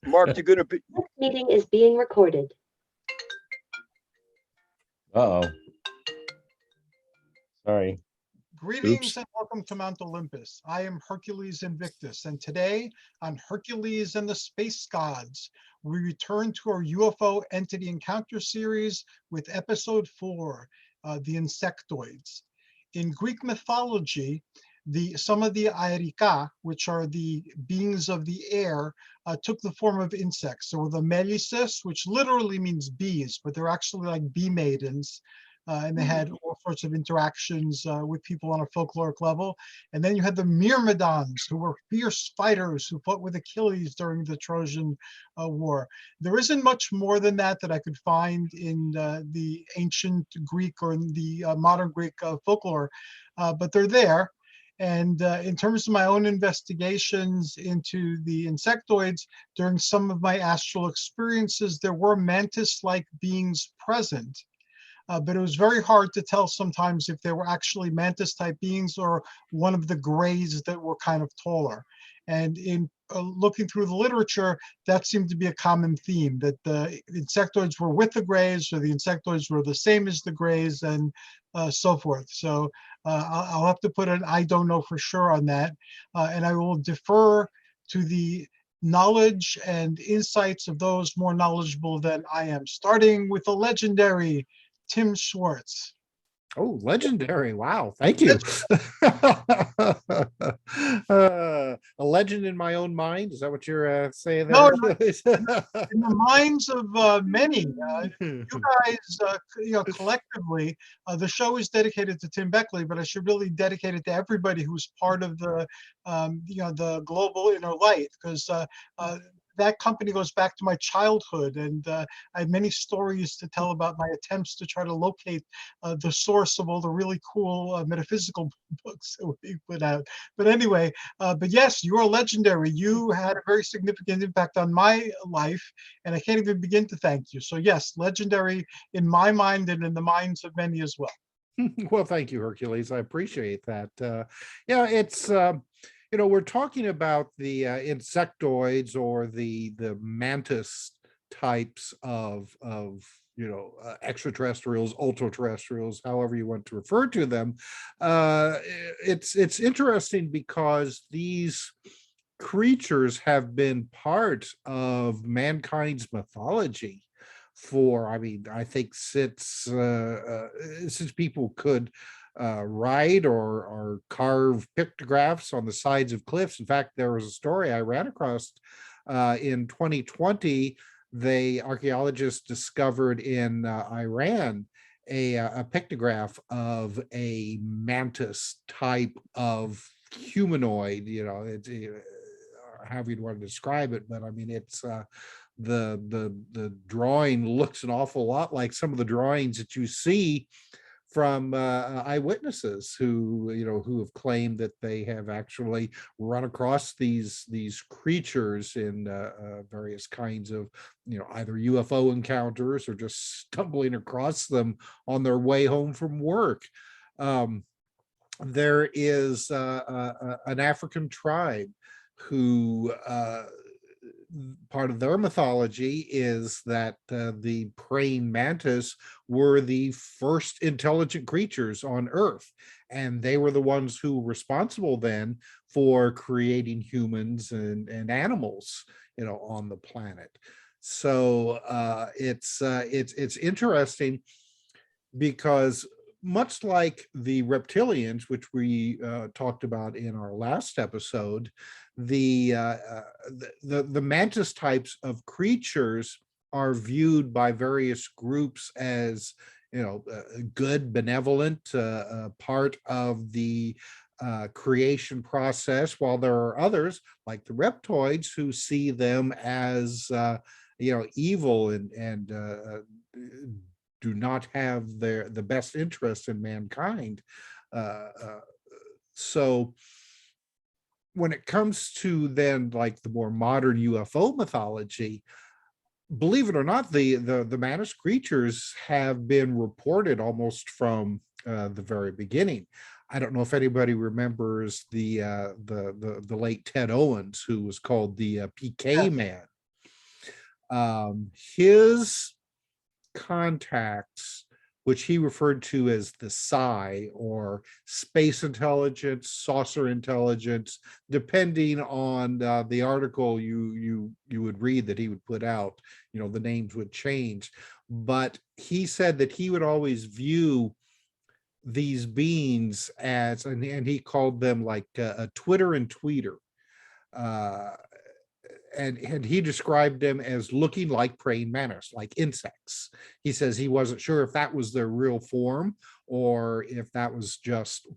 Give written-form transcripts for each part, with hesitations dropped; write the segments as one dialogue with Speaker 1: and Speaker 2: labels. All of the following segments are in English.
Speaker 1: Mark, you're gonna be.
Speaker 2: This meeting is being recorded.
Speaker 3: Uh-oh. Sorry.
Speaker 4: Greetings and welcome to Mount Olympus. I am Hercules Invictus, and today on Hercules and the Space Gods, we return to our UFO Entity Encounter series with episode 4, the Insectoids. In Greek mythology, some of the Aerika, which are the beings of the air, took the form of insects. There were the Melissus, which literally means bees, but they're actually like bee maidens. And they had all sorts of interactions with people on a folkloric level. And then you had the Myrmidons, who were fierce fighters who fought with Achilles during the Trojan War. There isn't much more than that I could find in the ancient Greek or in the modern Greek folklore, but they're there. And in terms of my own investigations into the insectoids, during some of my astral experiences, there were mantis-like beings present. But it was very hard to tell sometimes if they were actually mantis type beings or one of the grays that were kind of taller. And in looking through the literature, that seemed to be a common theme, that the insectoids were with the grays, or the insectoids were the same as the grays, and so forth. So I'll have to put an I don't know for sure on that. And I will defer to the knowledge and insights of those more knowledgeable than I am, starting with the legendary Tim Swartz.
Speaker 5: Oh, legendary. Wow. Thank you. A legend in my own mind. Is that what you're saying there?
Speaker 4: No, in the minds of many. You guys, collectively, the show is dedicated to Tim Beckley, but I should really dedicate it to everybody who's part of the, the global inner light, because that company goes back to my childhood, and I have many stories to tell about my attempts to try to locate the source of all the really cool metaphysical books that we put out. But anyway, but yes, you are legendary. You had a very significant impact on my life, and I can't even begin to thank you. So yes, legendary in my mind and in the minds of many as well.
Speaker 5: Well, thank you, Hercules. I appreciate that. Yeah, it's we're talking about the insectoids, or the mantis types of extraterrestrials, ultra-terrestrials, however you want to refer to them. It's interesting because these creatures have been part of mankind's mythology for, I think since people could write or carve pictographs on the sides of cliffs. In fact, there was a story I ran across in 2020. Archaeologists discovered in Iran a pictograph of a mantis type of humanoid. However you'd want to describe it, but it's the drawing looks an awful lot like some of the drawings that you see from eyewitnesses who have claimed that they have actually run across these creatures in various kinds of either UFO encounters or just stumbling across them on their way home from work. There is an African tribe who part of their mythology is that the praying mantis were the first intelligent creatures on Earth, and they were the ones who were responsible then for creating humans and animals, on the planet. So it's interesting because much like the reptilians, which we talked about in our last episode, the mantis types of creatures are viewed by various groups as good, benevolent, part of the creation process, while there are others like the reptoids who see them as evil and do not have the best interest in mankind. So when it comes to then like the more modern UFO mythology, believe it or not, the mantis creatures have been reported almost from the very beginning. I don't know if anybody remembers the late Ted Owens, who was called the PK Man. His contacts, which he referred to as the psi, or space intelligence, saucer intelligence, depending on the article you would read that he would put out, the names would change. But he said that he would always view these beings as, and he called them like a Twitter and tweeter. And he described them as looking like praying mantis, like insects. He says he wasn't sure if that was their real form or if that was just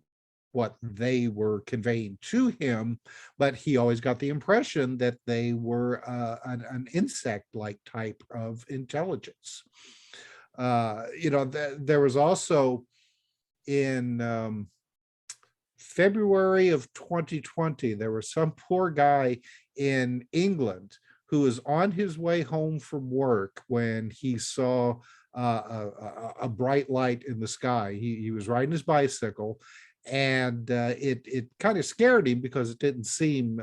Speaker 5: what they were conveying to him, but he always got the impression that they were an insect-like type of intelligence. There was also in February of 2020, there was some poor guy in England who was on his way home from work when he saw a bright light in the sky. He was riding his bicycle, and it kind of scared him because it didn't seem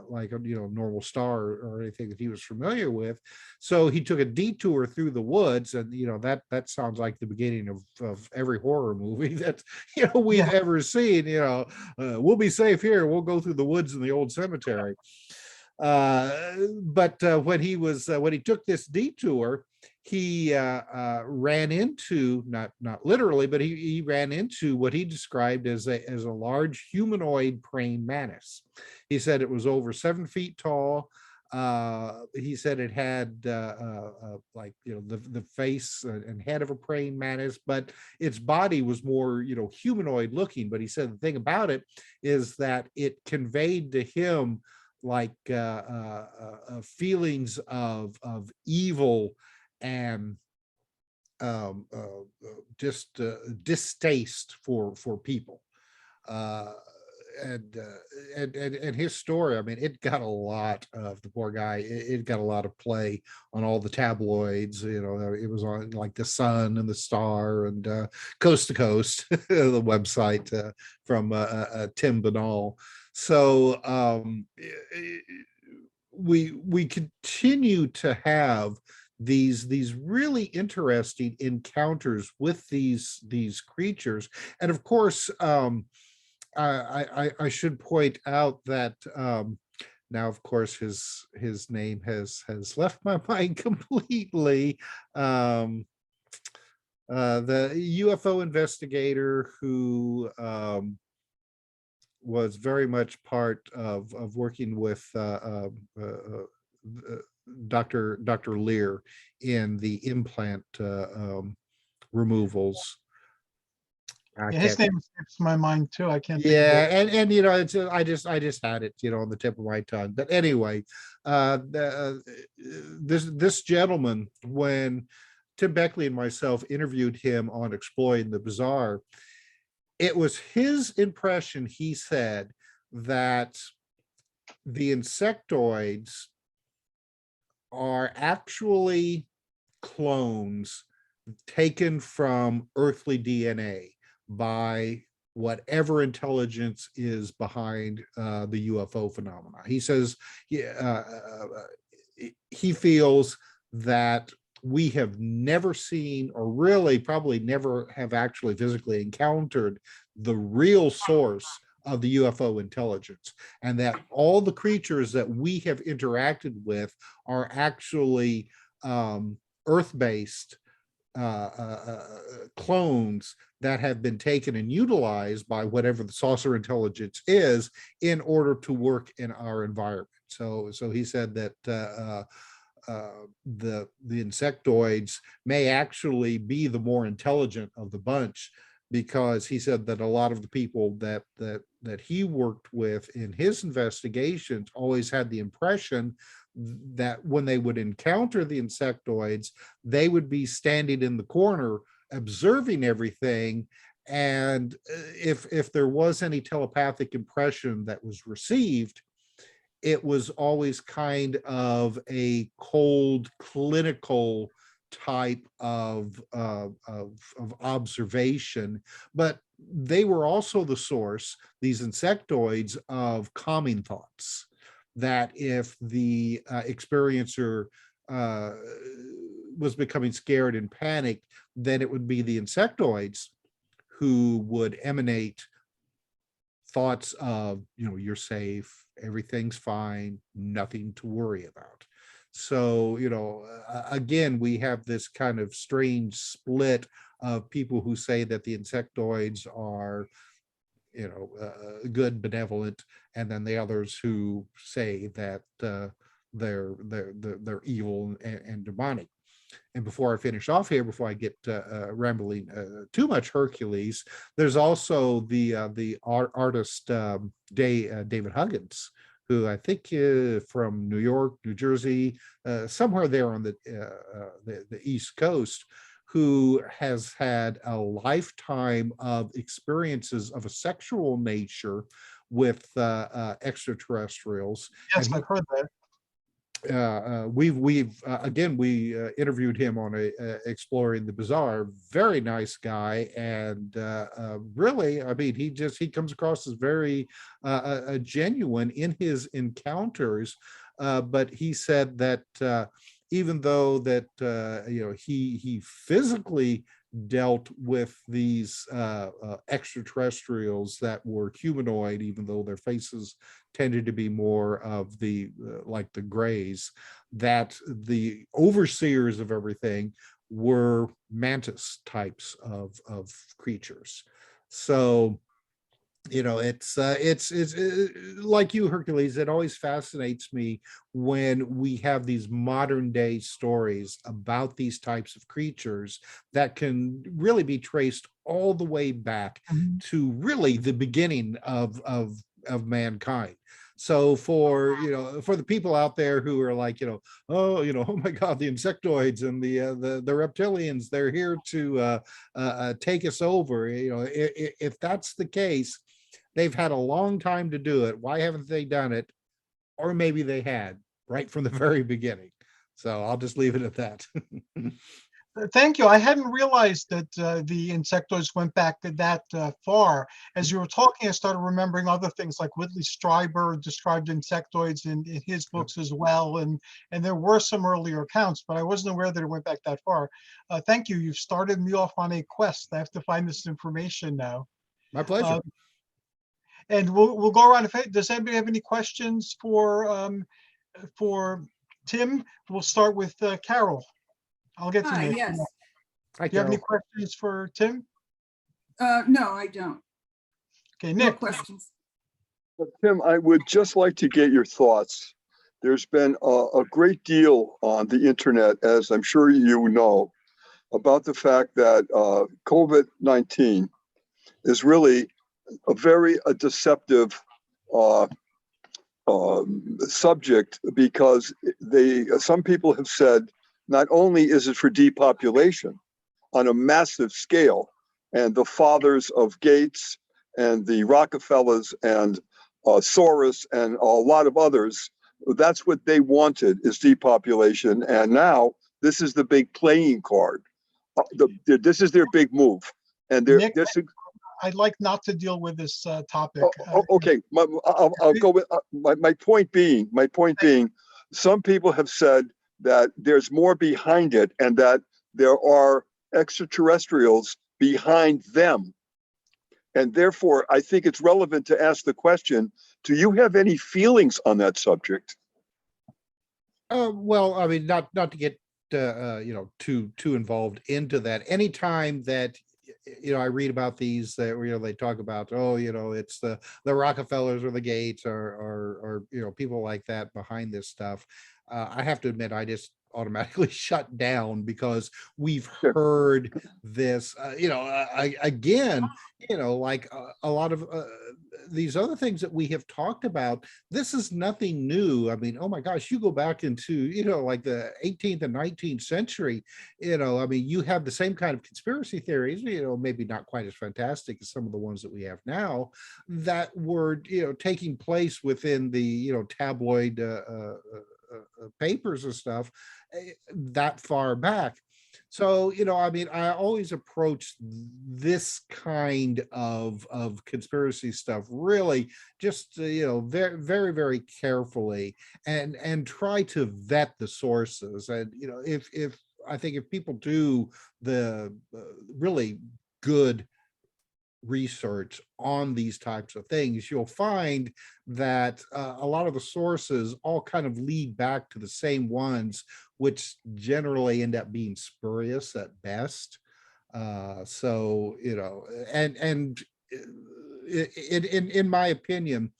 Speaker 5: like a normal star or anything that he was familiar with. So he took a detour through the woods, and that sounds like the beginning of every horror movie that we've ever seen. We'll be safe here. We'll go through the woods in the old cemetery. But when he took this detour, he ran into, not literally, but he ran into what he described as a large humanoid praying mantis. He said it was over 7 feet tall. He said it had like the face and head of a praying mantis, but its body was more humanoid looking. But he said the thing about it is that it conveyed to him like feelings of evil and just distaste for people. And his story, I mean, it got a lot of, the poor guy, it got a lot of play on all the tabloids. It was on like the Sun and the Star and Coast to Coast, the website from Tim Banal. So we continue to have these really interesting encounters with these creatures. And of course, I should point out that now, of course, his name has left my mind completely. The UFO investigator who was very much part of working with Dr. Lear in the implant removals.
Speaker 4: His name escapes my mind too. I can't think of
Speaker 5: Yeah,
Speaker 4: it.
Speaker 5: and it's I just had it on the tip of my tongue. But anyway, this gentleman, when Tim Beckley and myself interviewed him on Exploring the Bizarre, it was his impression, he said, that the insectoids are actually clones taken from earthly DNA by whatever intelligence is behind the UFO phenomena. He says he feels that we have never seen, or really probably never have actually physically encountered, the real source of the UFO intelligence, and that all the creatures that we have interacted with are actually Earth-based clones that have been taken and utilized by whatever the saucer intelligence is in order to work in our environment. So he said that the insectoids may actually be the more intelligent of the bunch, because he said that a lot of the people that he worked with in his investigations always had the impression that when they would encounter the insectoids, they would be standing in the corner observing everything, and if there was any telepathic impression that was received, it was always kind of a cold, clinical type of observation. But they were also the source, these insectoids, of calming thoughts, that if the experiencer was becoming scared and panicked, then it would be the insectoids who would emanate thoughts of, you're safe, everything's fine, nothing to worry about. So, again, we have this kind of strange split of people who say that the insectoids are, good, benevolent, and then the others who say that they're evil and demonic. And before I finish off here, before I get rambling too much Hercules, there's also the artist David Huggins, who I think from New York, New Jersey, somewhere there on the East Coast, who has had a lifetime of experiences of a sexual nature with extraterrestrials.
Speaker 4: Yes,
Speaker 5: And
Speaker 4: I've heard that.
Speaker 5: we interviewed him on Exploring the Bizarre. Very nice guy, and really, I mean, he comes across as very genuine in his encounters. But he said that even though that he physically dealt with these extraterrestrials that were humanoid, even though their faces tended to be more of the like the grays, that the overseers of everything were mantis types of creatures. So it's like you, Hercules. It always fascinates me when we have these modern day stories about these types of creatures that can really be traced all the way back to really the beginning of mankind. So for the people out there who are like, oh my God, the insectoids and the reptilians, they're here to take us over. If that's the case, they've had a long time to do it. Why haven't they done it? Or maybe they had right from the very beginning. So I'll just leave it at that.
Speaker 4: Thank you. I hadn't realized that the insectoids went back that far. As you were talking, I started remembering other things, like Whitley Strieber described insectoids in his books as well, and there were some earlier accounts, but I wasn't aware that it went back that far. Thank you. You've started me off on a quest. I have to find this information now.
Speaker 5: My pleasure.
Speaker 4: And we'll go around. Does anybody have any questions for Tim? We'll start with Carole. I'll get to
Speaker 1: Hi,
Speaker 4: you.
Speaker 1: yes.
Speaker 5: Hi,
Speaker 4: Do you have any
Speaker 5: Carole.
Speaker 4: questions for Tim?
Speaker 1: No, I don't.
Speaker 4: Okay,
Speaker 1: No
Speaker 4: Nick.
Speaker 1: questions.
Speaker 3: Tim, I would just like to get your thoughts. There's been a great deal on the internet, as I'm sure you know, about the fact that COVID-19 is really a very deceptive subject, because some people have said not only is it for depopulation on a massive scale, and the fathers of Gates and the Rockefellers and Soros and a lot of others, that's what they wanted, is depopulation. And now this is the big playing card. This is their big move. And
Speaker 4: Nick, I'd like not to deal with this topic.
Speaker 3: Okay, I'll go with my point being, some people have said that there's more behind it, and that there are extraterrestrials behind them. And therefore, I think it's relevant to ask the question, do you have any feelings on that subject?
Speaker 5: Well, I mean, not to get too involved into that. Anytime that I read about these that they talk about, it's the Rockefellers or the Gates or people like that behind this stuff, I have to admit, I just automatically shut down, because we've heard this again, like a lot of these other things that we have talked about. This is nothing new. I mean, oh my gosh, you go back into like the 18th and 19th century, I mean, you have the same kind of conspiracy theories, maybe not quite as fantastic as some of the ones that we have now, that were taking place within the tabloid papers and stuff that far back. So, I mean, I always approach this kind of conspiracy stuff really just, very, very, very carefully, and try to vet the sources. And, if I think if people do the really good research on these types of things, you'll find that a lot of the sources all kind of lead back to the same ones, which generally end up being spurious at best. So, and in my opinion,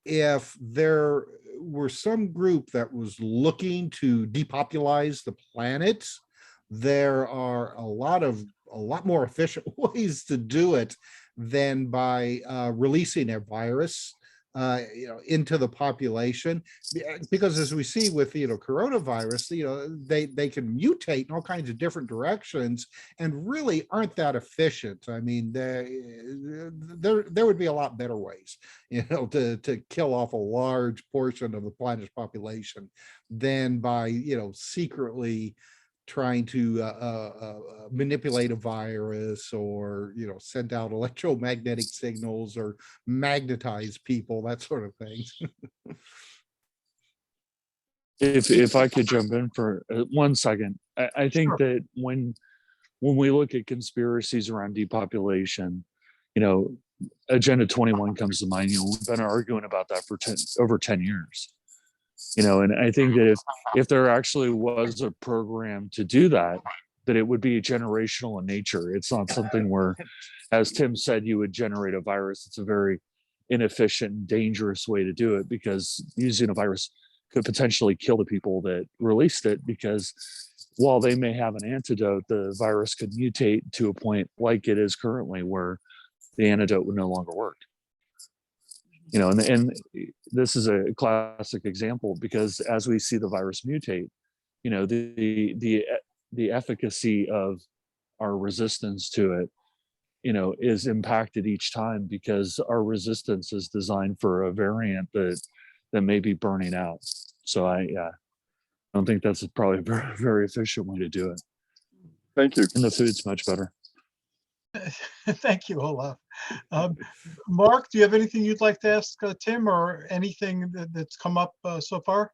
Speaker 5: if there were some group that was looking to depopulize the planet, there are a lot more efficient ways to do it than by releasing a virus into the population. Because as we see with coronavirus, they can mutate in all kinds of different directions and really aren't that efficient. I mean, there would be a lot better ways to kill off a large portion of the planet's population than by secretly trying to manipulate a virus, or send out electromagnetic signals, or magnetize people, that sort of thing.
Speaker 6: If I could jump in for 1 second, I think
Speaker 4: Sure.
Speaker 6: that when we look at conspiracies around depopulation, Agenda 21 comes to mind. We've been arguing about that for over 10 years. And I think that if there actually was a program to do that, that it would be generational in nature. It's not something where, as Tim said, you would generate a virus. It's a very inefficient and dangerous way to do it, because using a virus could potentially kill the people that released it, because while they may have an antidote, the virus could mutate to a point like it is currently where the antidote would no longer work. And this is a classic example, because as we see the virus mutate, the efficacy of our resistance to it, is impacted each time, because our resistance is designed for a variant that may be burning out. So I don't think that's probably a very, very efficient way to do it.
Speaker 3: Thank you.
Speaker 6: And the food's much better.
Speaker 4: Thank you, Olav. Marc, do you have anything you'd like to ask Tim, or anything that's come up so far?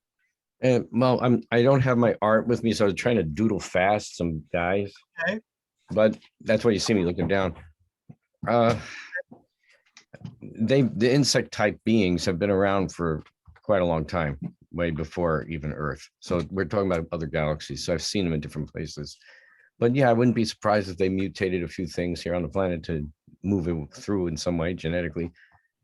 Speaker 7: Well, I don't have my art with me, so I was trying to doodle fast some guys.
Speaker 4: Okay.
Speaker 7: But that's why you see me looking down. The insect type beings have been around for quite a long time, way before even Earth. So we're talking about other galaxies. So I've seen them in different places. But yeah, I wouldn't be surprised if they mutated a few things here on the planet to move it through in some way genetically.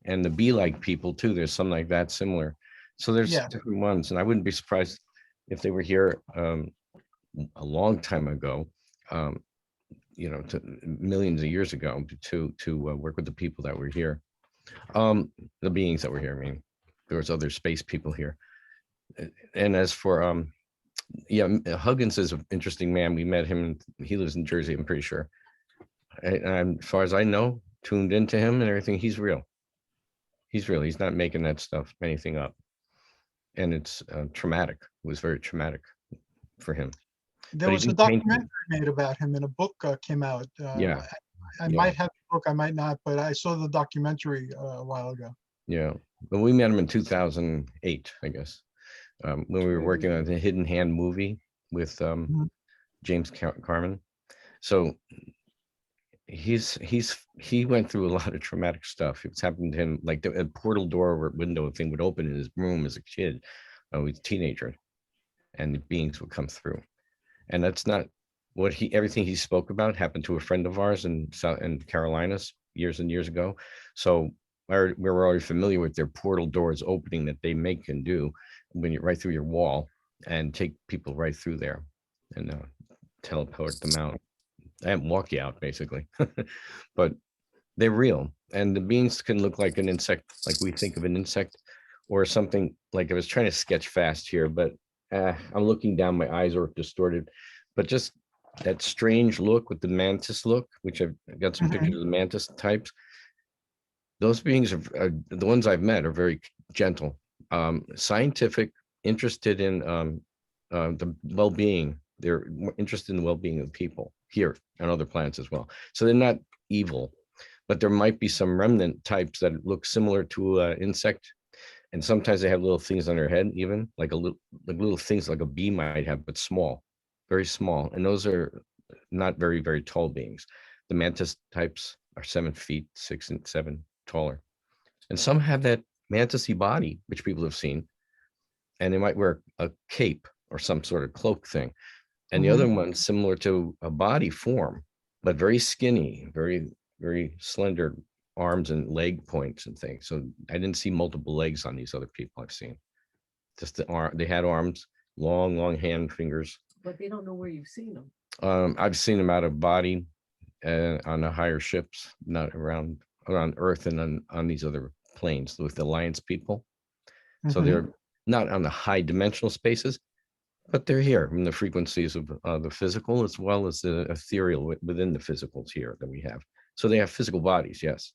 Speaker 7: And the bee-like people too, there's some like that similar. So there's different ones. And I wouldn't be surprised if they were here a long time ago, to millions of years ago, to work with the people that were here. The beings that were here, I mean, there was other space people here. And as for Huggins is an interesting man. We met him. He lives in Jersey, I'm pretty sure. And as far as I know, tuned into him and everything, he's real. He's real. He's not making that stuff, anything up. And it's traumatic. It was very traumatic for him.
Speaker 4: There was a documentary made about him, and a book came out. I might have the book, I might not, but I saw the documentary a while ago.
Speaker 7: Yeah, but we met him in 2008, I guess. When we were working on the Hidden Hand movie with James Carmen. So he went through a lot of traumatic stuff. It's happened to him, like a portal door or window thing would open in his room as a kid, with a teenager, and the beings would come through. And that's not what everything he spoke about happened to a friend of ours in Carolinas years and years ago. So we're already familiar with their portal doors opening that they make and do when you're right through your wall, and take people right through there and teleport them out and walk you out, basically. But they're real, and the beings can look like an insect, like we think of an insect, or something like, I was trying to sketch fast here, but I'm looking down, my eyes are distorted, but just that strange look with the mantis look, which I've got some pictures of the mantis types. Those beings are the ones I've met, are very gentle, scientific, interested in the well-being, They're more interested in the well-being of people here and other planets as well. So they're not evil, but there might be some remnant types that look similar to an insect. And sometimes they have little things on their head, even like little things like a bee might have, but small, very small. And those are not very, very tall beings. The mantis types are 7 feet, 6 and 7 taller. And some have that mantis-y body, which people have seen. And they might wear a cape or some sort of cloak thing. And the other one's similar to a body form, but very skinny, very, very slender arms and leg points and things. So I didn't see multiple legs on these other people I've seen. Just the arm, they had arms, long hand fingers.
Speaker 8: But they don't know where you've seen them.
Speaker 7: I've seen them out of body on the higher ships, not around Earth and on these other planes with the Alliance people. So they're not on the high dimensional spaces, but they're here in the frequencies of the physical as well as the ethereal within the physicals here that we have. So they have physical bodies, yes.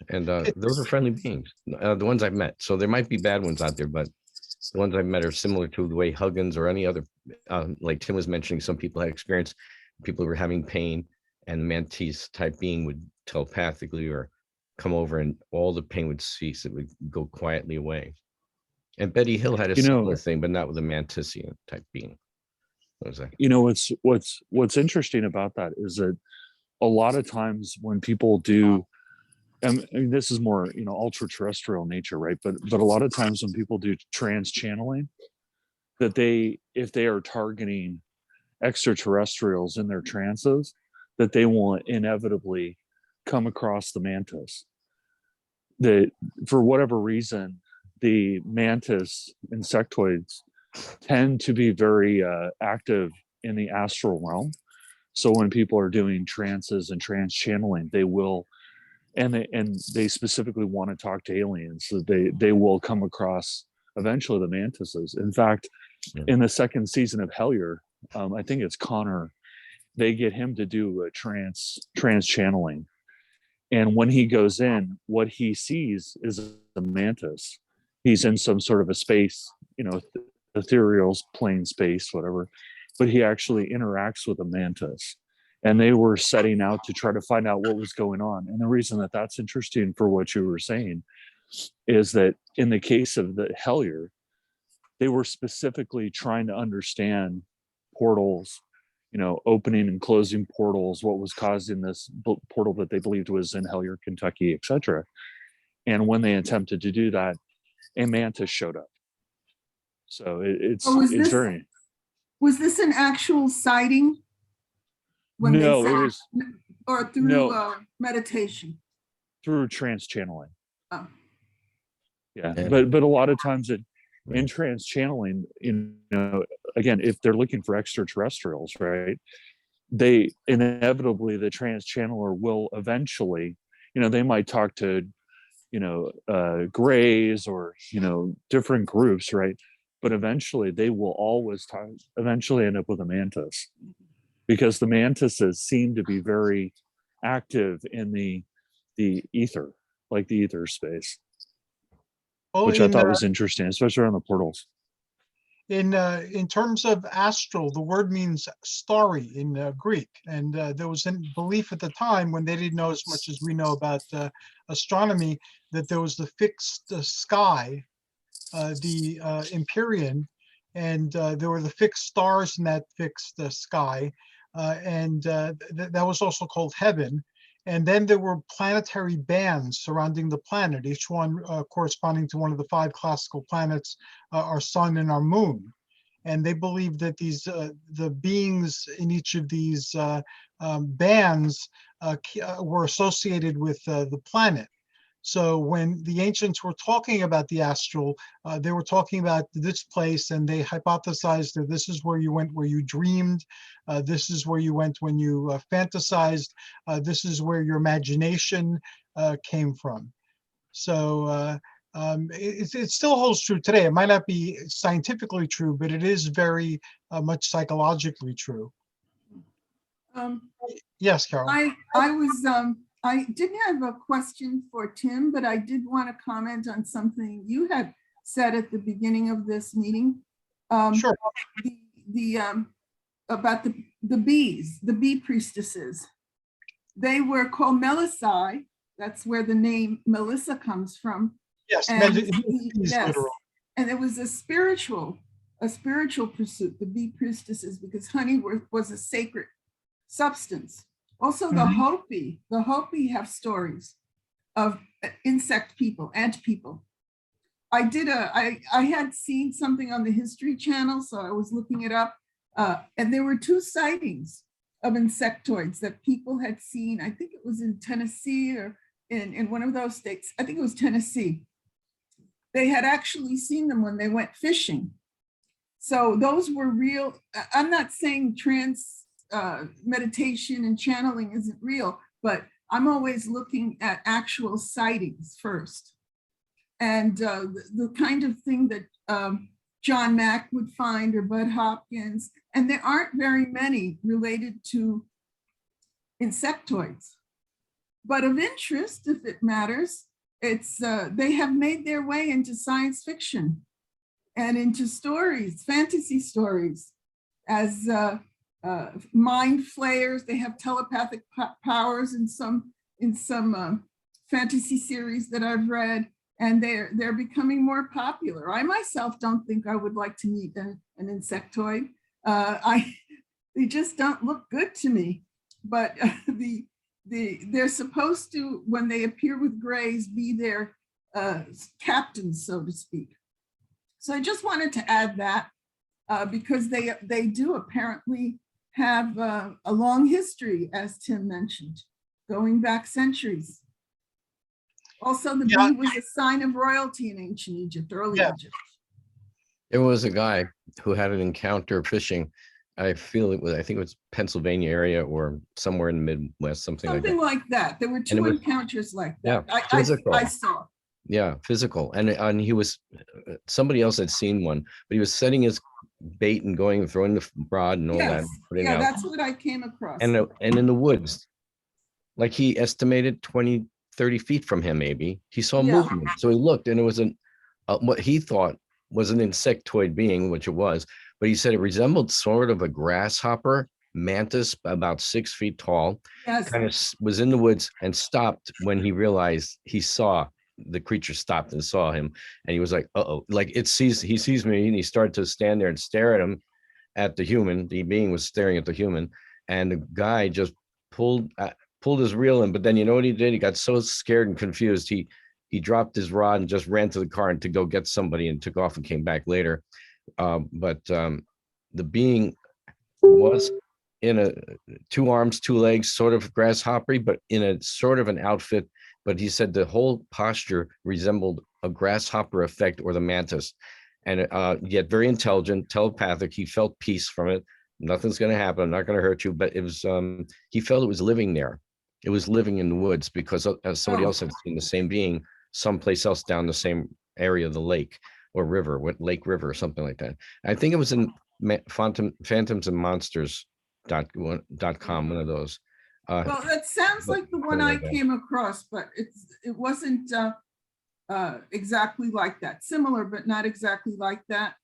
Speaker 7: And those are friendly beings, the ones I've met. So there might be bad ones out there, but the ones I've met are similar to the way Huggins or any other, like Tim was mentioning, some people had experience, people were having pain, and mantis type being would telepathically or come over and all the pain would cease. It would go quietly away. And Betty Hill had a similar thing, but not with a mantisian type being. What was that?
Speaker 6: You know, what's interesting about that is that a lot of times when people do, and I mean, this is more, you know, ultra terrestrial nature, right? But a lot of times when people do trans channeling, that if they are targeting extraterrestrials in their trances, that they will inevitably come across the mantis. That for whatever reason, the mantis insectoids tend to be very active in the astral realm. So when people are doing trances and trans channeling, they will, and they specifically want to talk to aliens, so they will come across eventually the mantises. In fact, in the second season of Hellier, I think it's Connor, they get him to do a trans channeling. And when he goes in, what he sees is a mantis. He's in some sort of a space, you know, ethereal plane space, whatever, but he actually interacts with a mantis. And they were setting out to try to find out what was going on. And the reason that that's interesting for what you were saying is that in the case of the Hellier, they were specifically trying to understand portals, you know, opening and closing portals, what was causing this portal that they believed was in Hellier, Kentucky, etc. And when they attempted to do that, a mantis showed up. So it's very.
Speaker 1: Was this an actual sighting?
Speaker 6: No, it was,
Speaker 1: or through meditation.
Speaker 6: Through trans channeling.
Speaker 1: Oh.
Speaker 6: Yeah, but a lot of times in trans channeling, you know, again, if they're looking for extraterrestrials, right, they inevitably, the trans channeler will eventually, you know, they might talk to, you know, grays or, you know, different groups, right? But eventually they will always eventually end up with a mantis, because the mantises seem to be very active in the ether, like the ether space, which I thought was interesting, especially around the portals.
Speaker 4: In terms of astral, the word means starry in Greek, and there was a belief at the time, when they didn't know as much as we know about astronomy, that there was the fixed sky, the Empyrean, and there were the fixed stars in that fixed sky, and that was also called heaven. And then there were planetary bands surrounding the planet, each one corresponding to one of the 5 classical planets, our sun and our moon. And they believed that these the beings in each of these bands were associated with the planet. So when the ancients were talking about the astral, they were talking about this place, and they hypothesized that this is where you went, where you dreamed. This is where you went when you fantasized. This is where your imagination came from. So it still holds true today. It might not be scientifically true, but it is very much psychologically true. Yes, Carole.
Speaker 1: I didn't have a question for Tim, but I did want to comment on something you had said at the beginning of this meeting.
Speaker 4: Sure.
Speaker 1: about the bees, the bee priestesses. They were called Melissae. That's where the name Melissa comes from.
Speaker 4: Yes,
Speaker 1: And
Speaker 4: yes.
Speaker 1: yes, and it was a spiritual pursuit, the bee priestesses, because honey was a sacred substance. Also, the Hopi have stories of insect people, ant people. I had seen something on the History Channel, so I was looking it up, and there were 2 sightings of insectoids that people had seen. I think it was in Tennessee or in one of those states. I think it was Tennessee. They had actually seen them when they went fishing. So those were real. I'm not saying trance meditation and channeling isn't real, but I'm always looking at actual sightings first. And the kind of thing that John Mack would find, or Bud Hopkins, and there aren't very many related to insectoids. But of interest, if it matters, it's they have made their way into science fiction and into stories, fantasy stories, as mind flayers. They have telepathic powers in some fantasy series that I've read, and they're becoming more popular. I myself don't think I would like to meet an insectoid. They just don't look good to me. But they're supposed to, when they appear with grays, be their captains, so to speak. So I just wanted to add that because they do apparently have a long history, as Tim mentioned, going back centuries. Also, the bee was a sign of royalty in ancient Egypt, early Egypt.
Speaker 7: There was a guy who had an encounter fishing. I think it was Pennsylvania area or somewhere in the Midwest, something like that.
Speaker 1: There were 2 encounters like that.
Speaker 7: Yeah,
Speaker 1: I saw.
Speaker 7: Yeah, physical. And he was, somebody else had seen one, but he was setting his bait and going and throwing the rod and all that.
Speaker 1: Yeah, that's what I came across.
Speaker 7: And in the woods, like he estimated 20, 30 feet from him, maybe, he saw movement. So he looked, and it was what he thought was an insectoid being, which it was, but he said it resembled sort of a grasshopper mantis, about 6 feet tall.
Speaker 1: Yes.
Speaker 7: Kind of was in the woods and stopped when he realized he saw the creature, stopped and saw him, and he was like, uh-oh, like he sees me, and he started to stand there and stare at him, at the human. The being was staring at the human, and the guy just pulled his reel in. But then you know what he did? He got so scared and confused, he dropped his rod and just ran to the car and to go get somebody, and took off and came back later. But the being was in a 2 arms, 2 legs, sort of grasshopper, but in a sort of an outfit. But he said the whole posture resembled a grasshopper effect or the mantis, and yet very intelligent, telepathic. He felt peace from it. Nothing's going to happen. I'm not going to hurt you. But it was, he felt it was living there. It was living in the woods because somebody else had seen the same being someplace else down the same area of the lake or river, Lake River or something like that. I think it was in Phantoms and Monsters.com, one of those.
Speaker 1: Well, that sounds like the one I came across, but it wasn't exactly like that. Similar, but not exactly like that.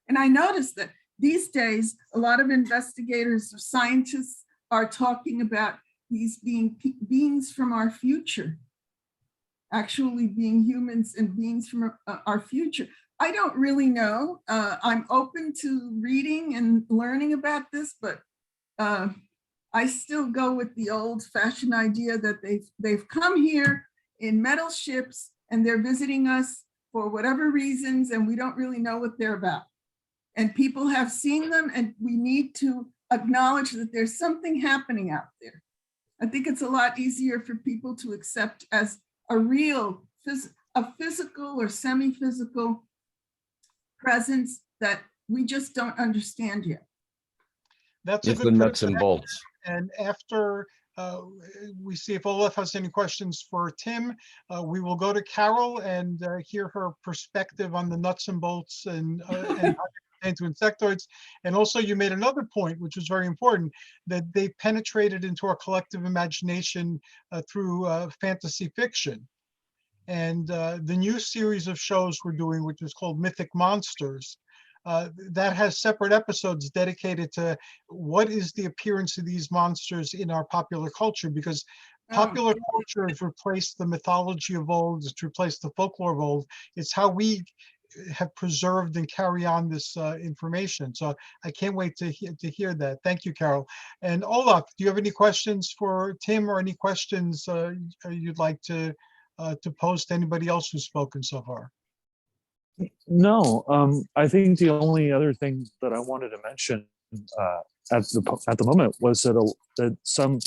Speaker 1: And I noticed that these days, a lot of investigators or scientists are talking about these beings from our future, actually being humans and beings from our future. I don't really know. I'm open to reading and learning about this, but I still go with the old-fashioned idea that they've come here in metal ships and they're visiting us for whatever reasons, and we don't really know what they're about. And people have seen them, and we need to acknowledge that there's something happening out there. I think it's a lot easier for people to accept as a real, a physical or semi-physical presence that we just don't understand yet.
Speaker 4: That's a
Speaker 7: It's
Speaker 4: good
Speaker 7: the nuts and bolts.
Speaker 4: And after we see if Olav has any questions for Tim, we will go to Carole and hear her perspective on the nuts and bolts and how they pertain to insectoids. And also you made another point, which was very important, that they penetrated into our collective imagination through fantasy fiction. And the new series of shows we're doing, which is called Mythic Monsters, that has separate episodes dedicated to what is the appearance of these monsters in our popular culture, because popular culture has replaced the mythology of old, it's replaced the folklore of old. It's how we have preserved and carry on this information. So I can't wait to hear that. Thank you, Carole. And Olav, do you have any questions for Tim, or any questions you'd like to pose to anybody else who's spoken so far?
Speaker 6: No, I think the only other thing that I wanted to mention at the moment was that some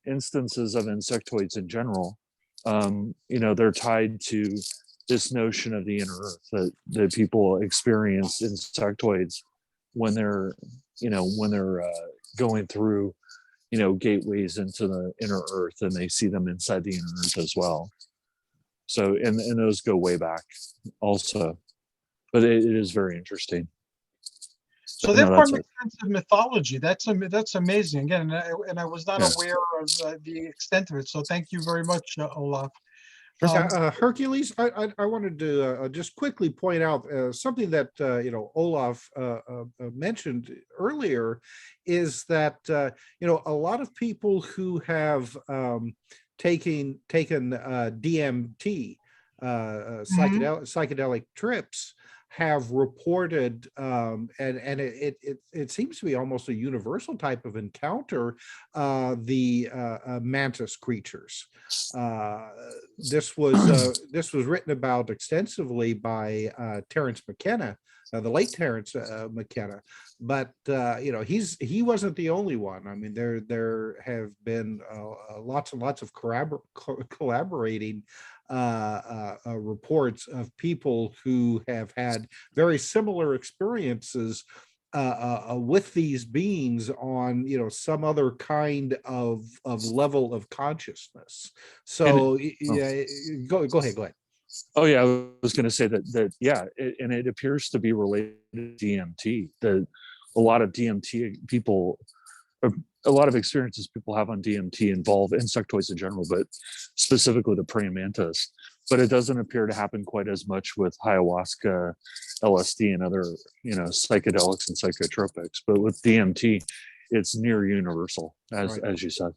Speaker 6: instances of insectoids in general, they're tied to this notion of the inner earth, that people experience insectoids when they're going through gateways into the inner earth, and they see them inside the inner earth as well. So and those go way back also, but it is very interesting.
Speaker 4: So that forms a sense of mythology. That's amazing. Again, and I was not aware of the extent of it. So thank you very much, Olav.
Speaker 5: Hercules, I wanted to just quickly point out something that Olav mentioned earlier, is that a lot of people who have taken DMT, psychedelic trips, have reported, and it seems to be almost a universal type of encounter, the mantis creatures. This was written about extensively by Terence McKenna, the late Terence McKenna, but he wasn't the only one. I mean, there have been lots and lots of collaborating reports of people who have had very similar experiences with these beings on some other kind of level of consciousness. So go ahead.
Speaker 6: Oh yeah, I was going to say that and it appears to be related to DMT. That a lot of DMT people, a lot of experiences people have on DMT involve insectoids in general, but specifically the praying mantis. But it doesn't appear to happen quite as much with ayahuasca, LSD, and other psychedelics and psychotropics. But with DMT, it's near universal, as you said.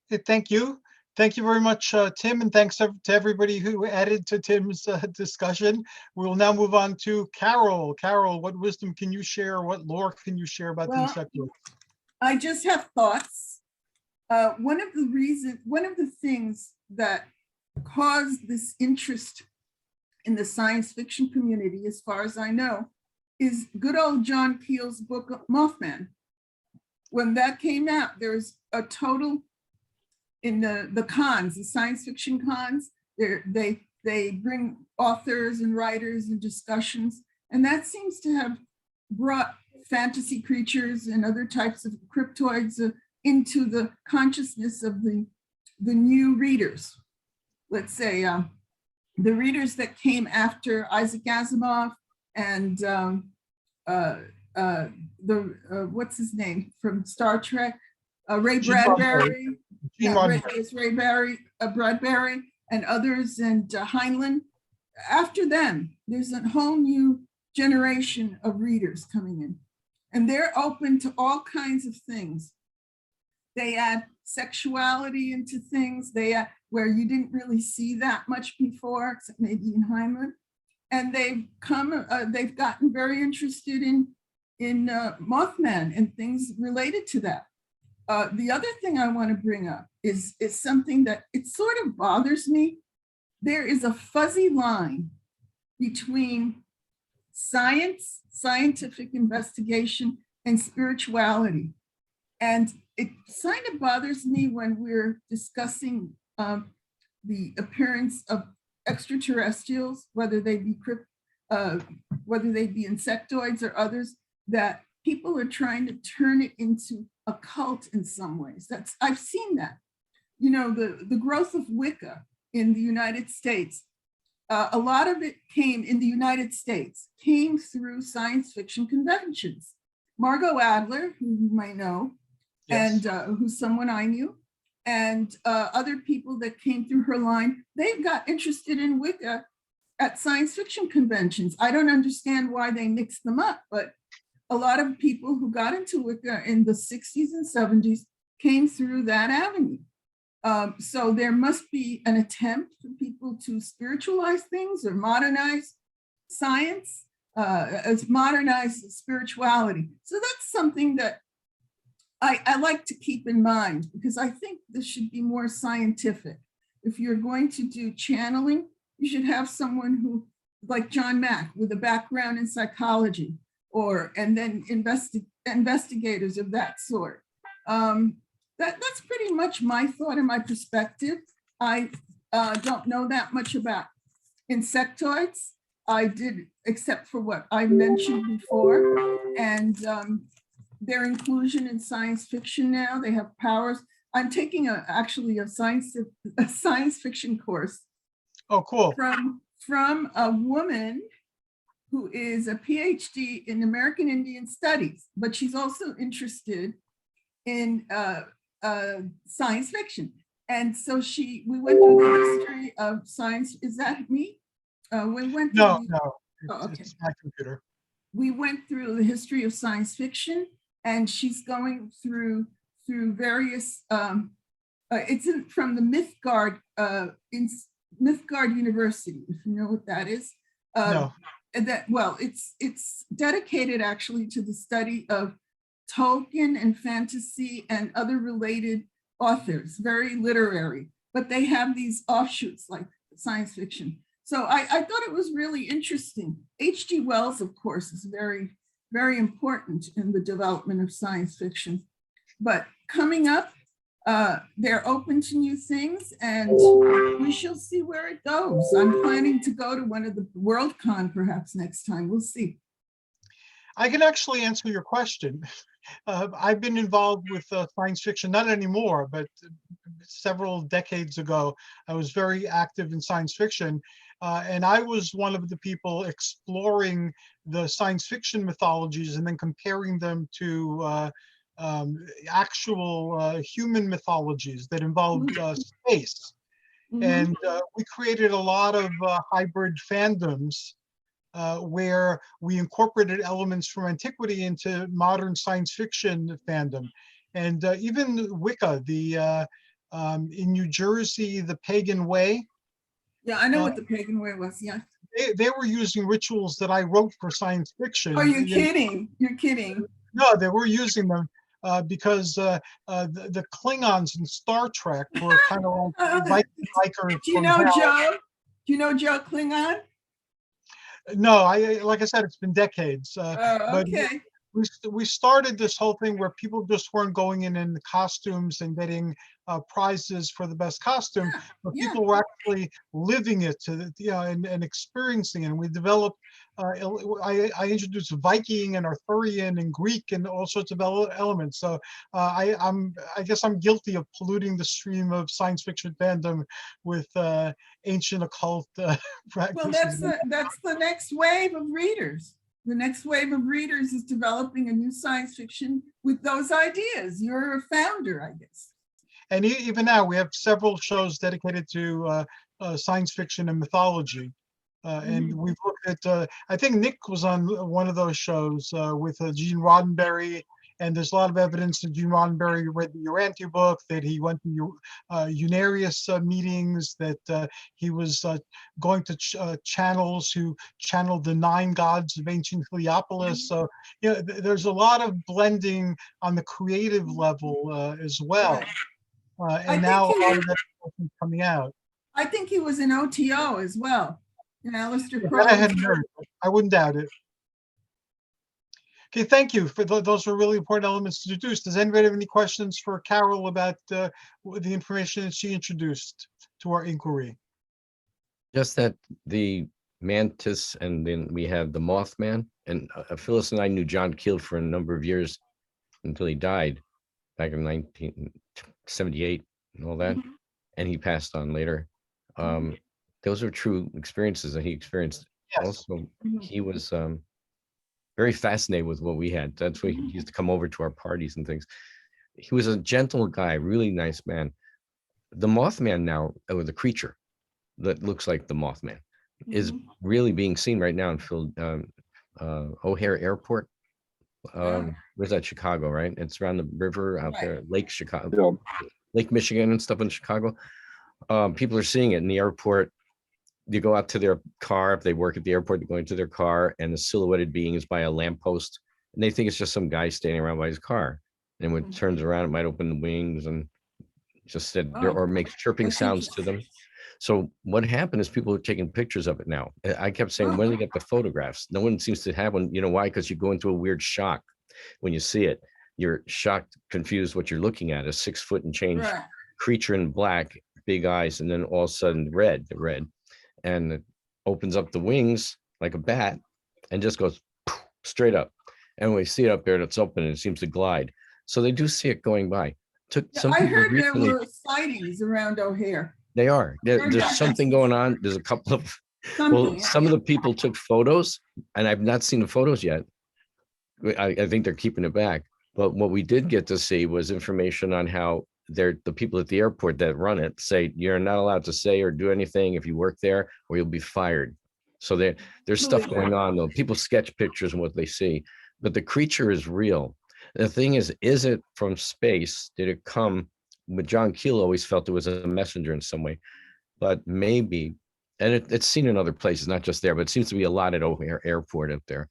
Speaker 4: Okay, thank you. Thank you very much, Tim, and thanks to everybody who added to Tim's discussion. We will now move on to Carole. Carole, what wisdom can you share? What lore can you share about the insectoid?
Speaker 1: I just have thoughts. One of the things that caused this interest in the science fiction community, as far as I know, is good old John Keel's book, Mothman. When that came out, there was a total, in the cons, the science fiction cons, they bring authors and writers and discussions, and that seems to have brought fantasy creatures and other types of cryptoids into the consciousness of the new readers. Let's say the readers that came after Isaac Asimov and what's his name from Star Trek, Ray Bradbury. Bradbury and others, and Heinlein. After them, there's a whole new generation of readers coming in, and they're open to all kinds of things. They add sexuality into things where you didn't really see that much before, except maybe in Heinlein. And they've gotten very interested in Mothman and things related to that. The other thing I want to bring up is something that it sort of bothers me. There is a fuzzy line between science, scientific investigation, and spirituality. And it kind of bothers me when we're discussing the appearance of extraterrestrials, whether they be insectoids or others, that people are trying to turn it into a cult in some ways. I've seen that. The growth of Wicca in the United States, a lot of it came through science fiction conventions. Margot Adler, who you might know, yes, and who's someone I knew, and other people that came through her line, they got interested in Wicca at science fiction conventions. I don't understand why they mix them up, but a lot of people who got into Wicca in the 60s and 70s came through that avenue. So there must be an attempt for people to spiritualize things or modernize science, as modernize spirituality. So that's something that I like to keep in mind, because I think this should be more scientific. If you're going to do channeling, you should have someone who, like John Mack, with a background in psychology, and then investigators of that sort. That's pretty much my thought and my perspective. I don't know that much about insectoids. I did, except for what I mentioned before, and their inclusion in science fiction now. They have powers. I'm taking actually a science fiction course.
Speaker 4: Oh, cool.
Speaker 1: From a woman who is a PhD in American Indian Studies, but she's also interested in science fiction. And so we went through the history of science. Is that me? We went through
Speaker 4: No, it's my computer.
Speaker 1: We went through the history of science fiction, and she's going through various, it's from the Mythgard, in Mythgard University, if you know what that is.
Speaker 4: No.
Speaker 1: It's dedicated actually to the study of Tolkien and fantasy and other related authors, very literary, but they have these offshoots like science fiction. So I thought it was really interesting. H.G. Wells, of course, is very, very important in the development of science fiction. But coming up, they're open to new things, and we shall see where it goes. I'm planning to go to one of the Worldcon perhaps next time. We'll see.
Speaker 4: I can actually answer your question. I've been involved with science fiction, not anymore, but several decades ago, I was very active in science fiction. And I was one of the people exploring the science fiction mythologies and then comparing them to actual human mythologies that involved space. And we created a lot of hybrid fandoms where we incorporated elements from antiquity into modern science fiction fandom. And even Wicca, in New Jersey, the Pagan Way.
Speaker 1: Yeah, I know what the Pagan Way was, yeah.
Speaker 4: They were using rituals that I wrote for science fiction.
Speaker 1: Oh, you're kidding. You're kidding.
Speaker 4: No, they were using them because the Klingons in Star Trek were kind of like Vikings.
Speaker 1: Do you know Joe? Do you know Joe Klingon?
Speaker 4: No, like I said, it's been decades. But
Speaker 1: Okay.
Speaker 4: we started this whole thing where people just weren't going in costumes and getting prizes for the best costume, but people were actually living it and experiencing it. And we developed. I introduced Viking and Arthurian and Greek and all sorts of elements. So I guess I'm guilty of polluting the stream of science fiction fandom with ancient occult practices.
Speaker 1: Well, that's the next wave of readers. The next wave of readers is developing a new science fiction with those ideas. You're a founder, I guess.
Speaker 4: And even now, we have several shows dedicated to science fiction and mythology. And we've looked at, I think Nick was on one of those shows with Gene Roddenberry. And there's a lot of evidence that Gene Roddenberry read the Urantia book, that he went to Unarius meetings, that he was going to channels who channeled the 9 gods of ancient Heliopolis. So there's a lot of blending on the creative level as well. And now a lot of that is coming out.
Speaker 1: I think he was an OTO as well. Alistair
Speaker 4: That I hadn't heard. I wouldn't doubt it. Okay, thank you for those are really important elements to introduce. Does anybody have any questions for Carole about the information that she introduced to our inquiry?
Speaker 7: Just that the mantis, and then we have the Mothman, and Phyllis and I knew John Keel for a number of years until he died back in 1978 and all that, and he passed on later. Those are true experiences that he experienced.
Speaker 4: Yes.
Speaker 7: Also, he was very fascinated with what we had. That's why he used to come over to our parties and things. He was a gentle guy, really nice man. The Mothman now, or the creature that looks like the Mothman, is
Speaker 1: Mhm.
Speaker 7: really being seen right now in O'Hare Airport. Where's that? Chicago, right? It's around the river out
Speaker 1: Right.
Speaker 7: there, Lake Chicago,
Speaker 3: Yeah.
Speaker 7: Lake Michigan and stuff in Chicago. People are seeing it in the airport. You go out to their car, if they work at the airport, they're going to their car, and the silhouetted being is by a lamppost, and they think it's just some guy standing around by his car. And when it
Speaker 1: Mhm.
Speaker 7: turns around, it might open the wings and just sit there,
Speaker 1: Oh,
Speaker 7: or makes chirping
Speaker 1: that's
Speaker 7: sounds to them. So what happened is people are taking pictures of it now. I kept saying, when do they get the photographs? No one seems to have one. You know why? Because you go into a weird shock when you see it. You're shocked, confused what you're looking at, a 6 foot and change
Speaker 1: right.
Speaker 7: creature in black, big eyes, and then all of a sudden red, and it opens up the wings like a bat and just goes straight up. And we see it up there and it's open and it seems to glide. So they do see it going by. Took
Speaker 1: Yeah,
Speaker 7: some
Speaker 1: I
Speaker 7: people
Speaker 1: heard there
Speaker 7: recently.
Speaker 1: were sightings around O'Hare.
Speaker 7: They are.
Speaker 1: Heard
Speaker 7: There's
Speaker 1: that.
Speaker 7: something going on. There's a couple of, well,
Speaker 1: Something.
Speaker 7: some of the people took photos, and I've not seen the photos yet. I think they're keeping it back. But what we did get to see was information on how the people at the airport that run it say you're not allowed to say or do anything if you work there, or you'll be fired. So there's stuff going on though. People sketch pictures and what they see, but the creature is real. The thing is it from space? Did it come? But John Keel always felt it was a messenger in some way, but maybe, and it's seen in other places, not just there, but it seems to be a lot at O'Hare Airport up there.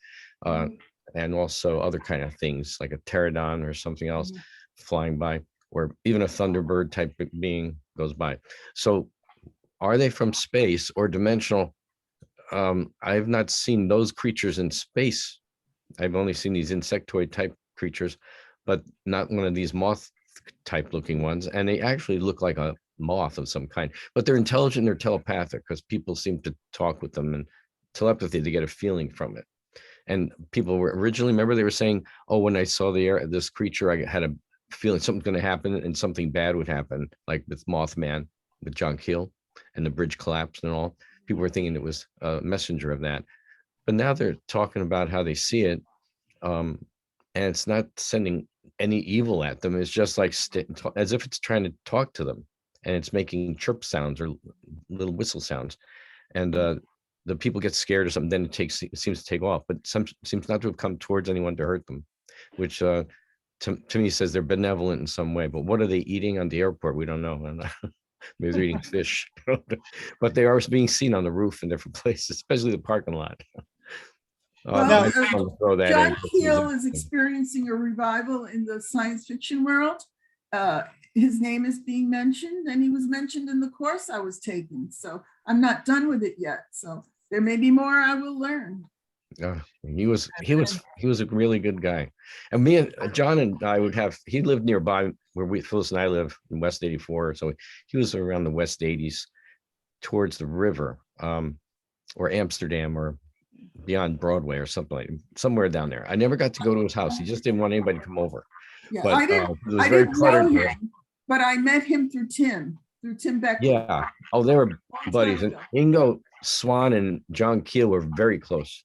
Speaker 7: And also other kind of things like a pterodon or something else flying by, or even a thunderbird type of being goes by. So are they from space or dimensional? I've not seen those creatures in space. I've only seen these insectoid type creatures, but not one of these moth type looking ones. And they actually look like a moth of some kind, but they're intelligent, they're telepathic, because people seem to talk with them, and telepathy, they get a feeling from it. And people were originally, remember, they were saying, oh, when I saw this creature, I had a feeling something's going to happen and something bad would happen, like with Mothman, with John Keel and the bridge collapse and all. People were thinking it was a messenger of that. But now they're talking about how they see it. And it's not sending any evil at them. It's just like as if it's trying to talk to them, and it's making chirp sounds or little whistle sounds. And the people get scared or something, then it seems to take off, but seems not to have come towards anyone to hurt them, which to me says they're benevolent in some way. But what are they eating on the airport? We don't know. Maybe they're eating fish, but they are being seen on the roof in different places, especially the parking lot.
Speaker 1: Well, John Keel is
Speaker 7: in.
Speaker 1: experiencing a revival in the science fiction world. His name is being mentioned, and he was mentioned in the course I was taking. So I'm not done with it yet. So there may be more I will learn.
Speaker 7: He was a really good guy. And me and John and I he lived nearby where Phyllis and I live in West 84. So he was around the West 80s towards the river, or Amsterdam, or beyond Broadway or something like somewhere down there. I never got to go to his house. He just didn't want anybody to come over.
Speaker 1: Yeah,
Speaker 7: but
Speaker 1: I didn't know him, but I met him through Tim Beckley.
Speaker 7: Yeah. Oh, they were buddies. And Ingo Swan and John Keel were very close.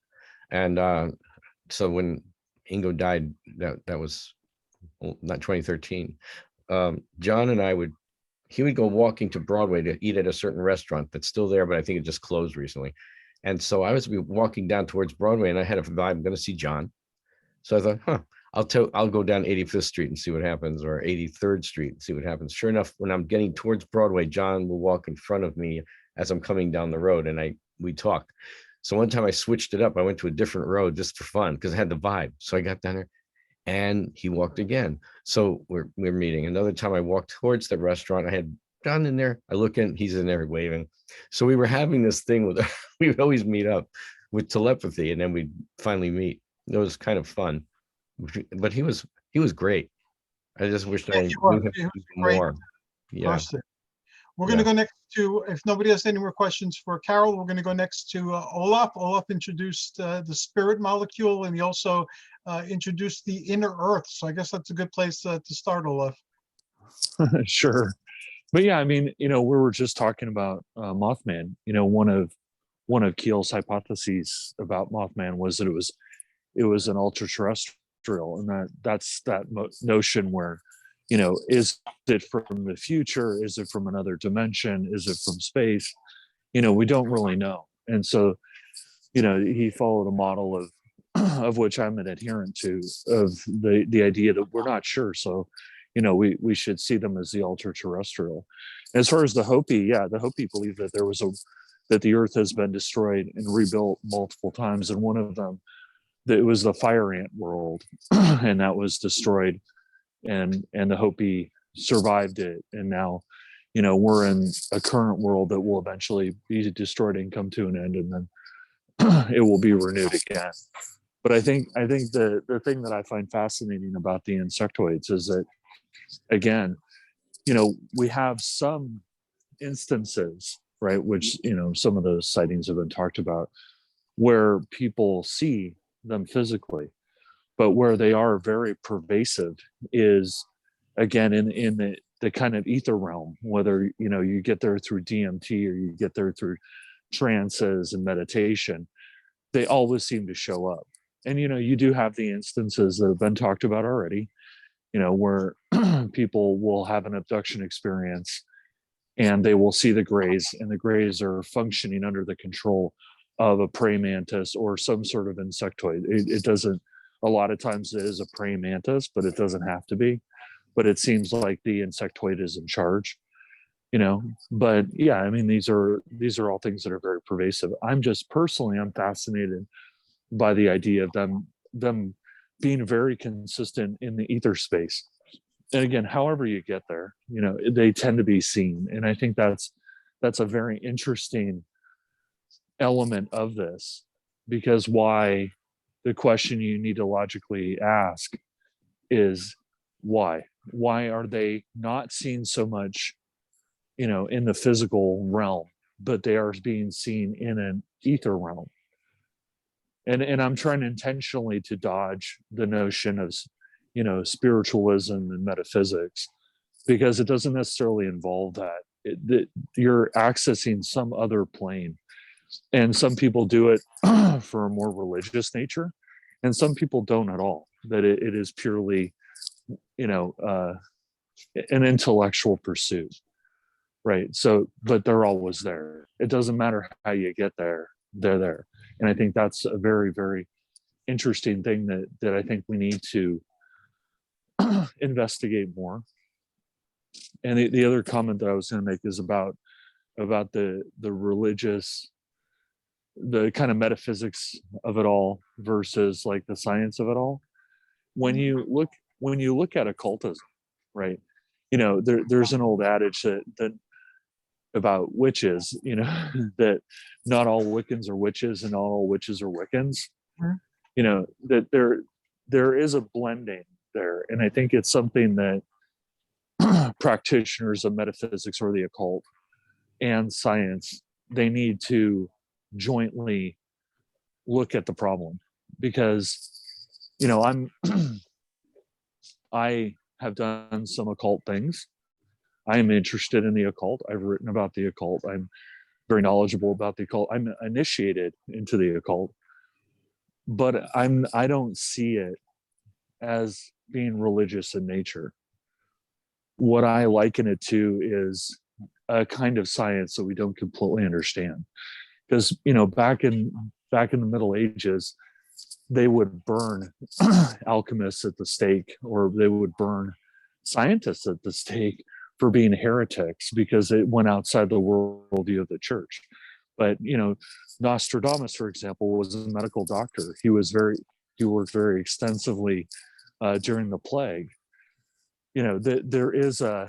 Speaker 7: And so when Ingo died, that was not 2013. John and he would go walking to Broadway to eat at a certain restaurant that's still there, but I think it just closed recently. And so I was walking down towards Broadway, and I had a vibe, I'm going to see John. So I thought, I'll go down 85th Street and see what happens, or 83rd Street and see what happens. Sure enough, when I'm getting towards Broadway, John will walk in front of me as I'm coming down the road, and we talked. So one time I switched it up. I went to a different road just for fun because I had the vibe. So I got down there, and he walked again. So we're meeting. Another time I walked towards the restaurant. I had John in there. I look in, he's in there waving. So we were having this thing with, we would always meet up with telepathy, and then we'd finally meet. It was kind of fun, but he was great. I just wish I knew him more. Yeah.
Speaker 4: Person. We're going to go next to, if nobody has any more questions for Carole, we're going to go next to Olav. Olav introduced the spirit molecule, and he also introduced the inner earth. So I guess that's a good place to start, Olav.
Speaker 6: Sure. But yeah, I mean, we were just talking about Mothman. One of Keel's hypotheses about Mothman was that it was an ultra terrestrial, and that's that notion where, is it from the future? Is it from another dimension? Is it from space? We don't really know. And so, he followed a model of of which I'm an adherent to, of the idea that we're not sure. So, we should see them as the ultra terrestrial. As far as the Hopi, the Hopi believe that that the earth has been destroyed and rebuilt multiple times. And one of them, that it was the fire ant world and that was destroyed, and the Hopi survived it. And now, we're in a current world that will eventually be destroyed and come to an end, and then it will be renewed again. But I think the thing that I find fascinating about the insectoids is that, again, we have some instances, right, which, some of those sightings have been talked about, where people see them physically, but where they are very pervasive is, again, in the kind of ether realm, whether, you get there through DMT or you get there through trances and meditation, they always seem to show up. And, you do have the instances that have been talked about already, where people will have an abduction experience and they will see the grays, and the grays are functioning under the control of a praying mantis or some sort of insectoid. It doesn't, a lot of times it is a praying mantis, but it doesn't have to be. But it seems like the insectoid is in charge, But yeah, I mean, these are all things that are very pervasive. I'm fascinated by the idea of them being very consistent in the ether space. And again, however you get there, they tend to be seen. And I think that's a very interesting element of this, because the question you need to logically ask is why are they not seen so much, in the physical realm, but they are being seen in an ether realm? And I'm trying intentionally to dodge the notion of, spiritualism and metaphysics, because it doesn't necessarily involve that. You're accessing some other plane. And some people do it for a more religious nature, and some people don't at all. That it is purely, an intellectual pursuit, right? So, but they're always there. It doesn't matter how you get there, they're there. And I think that's a very, very interesting thing that I think we need to investigate more. And the other comment that I was going to make is about the religious, the kind of metaphysics of it all versus like the science of it all. When you look at occultism, right? There's an old adage that about witches, that not all Wiccans are witches and not all witches are Wiccans. That there is a blending there. And I think it's something that practitioners of metaphysics or the occult and science, they need to jointly look at the problem. Because, I have done some occult things. I am interested in the occult. I've written about the occult. I'm very knowledgeable about the occult. I'm initiated into the occult, but I don't see it as being religious in nature. What I liken it to is a kind of science that we don't completely understand. Because, back in the Middle Ages, they would burn alchemists at the stake, or they would burn scientists at the stake for being heretics because it went outside the worldview of the church. But Nostradamus, for example, was a medical doctor. He worked very extensively during the plague. There is a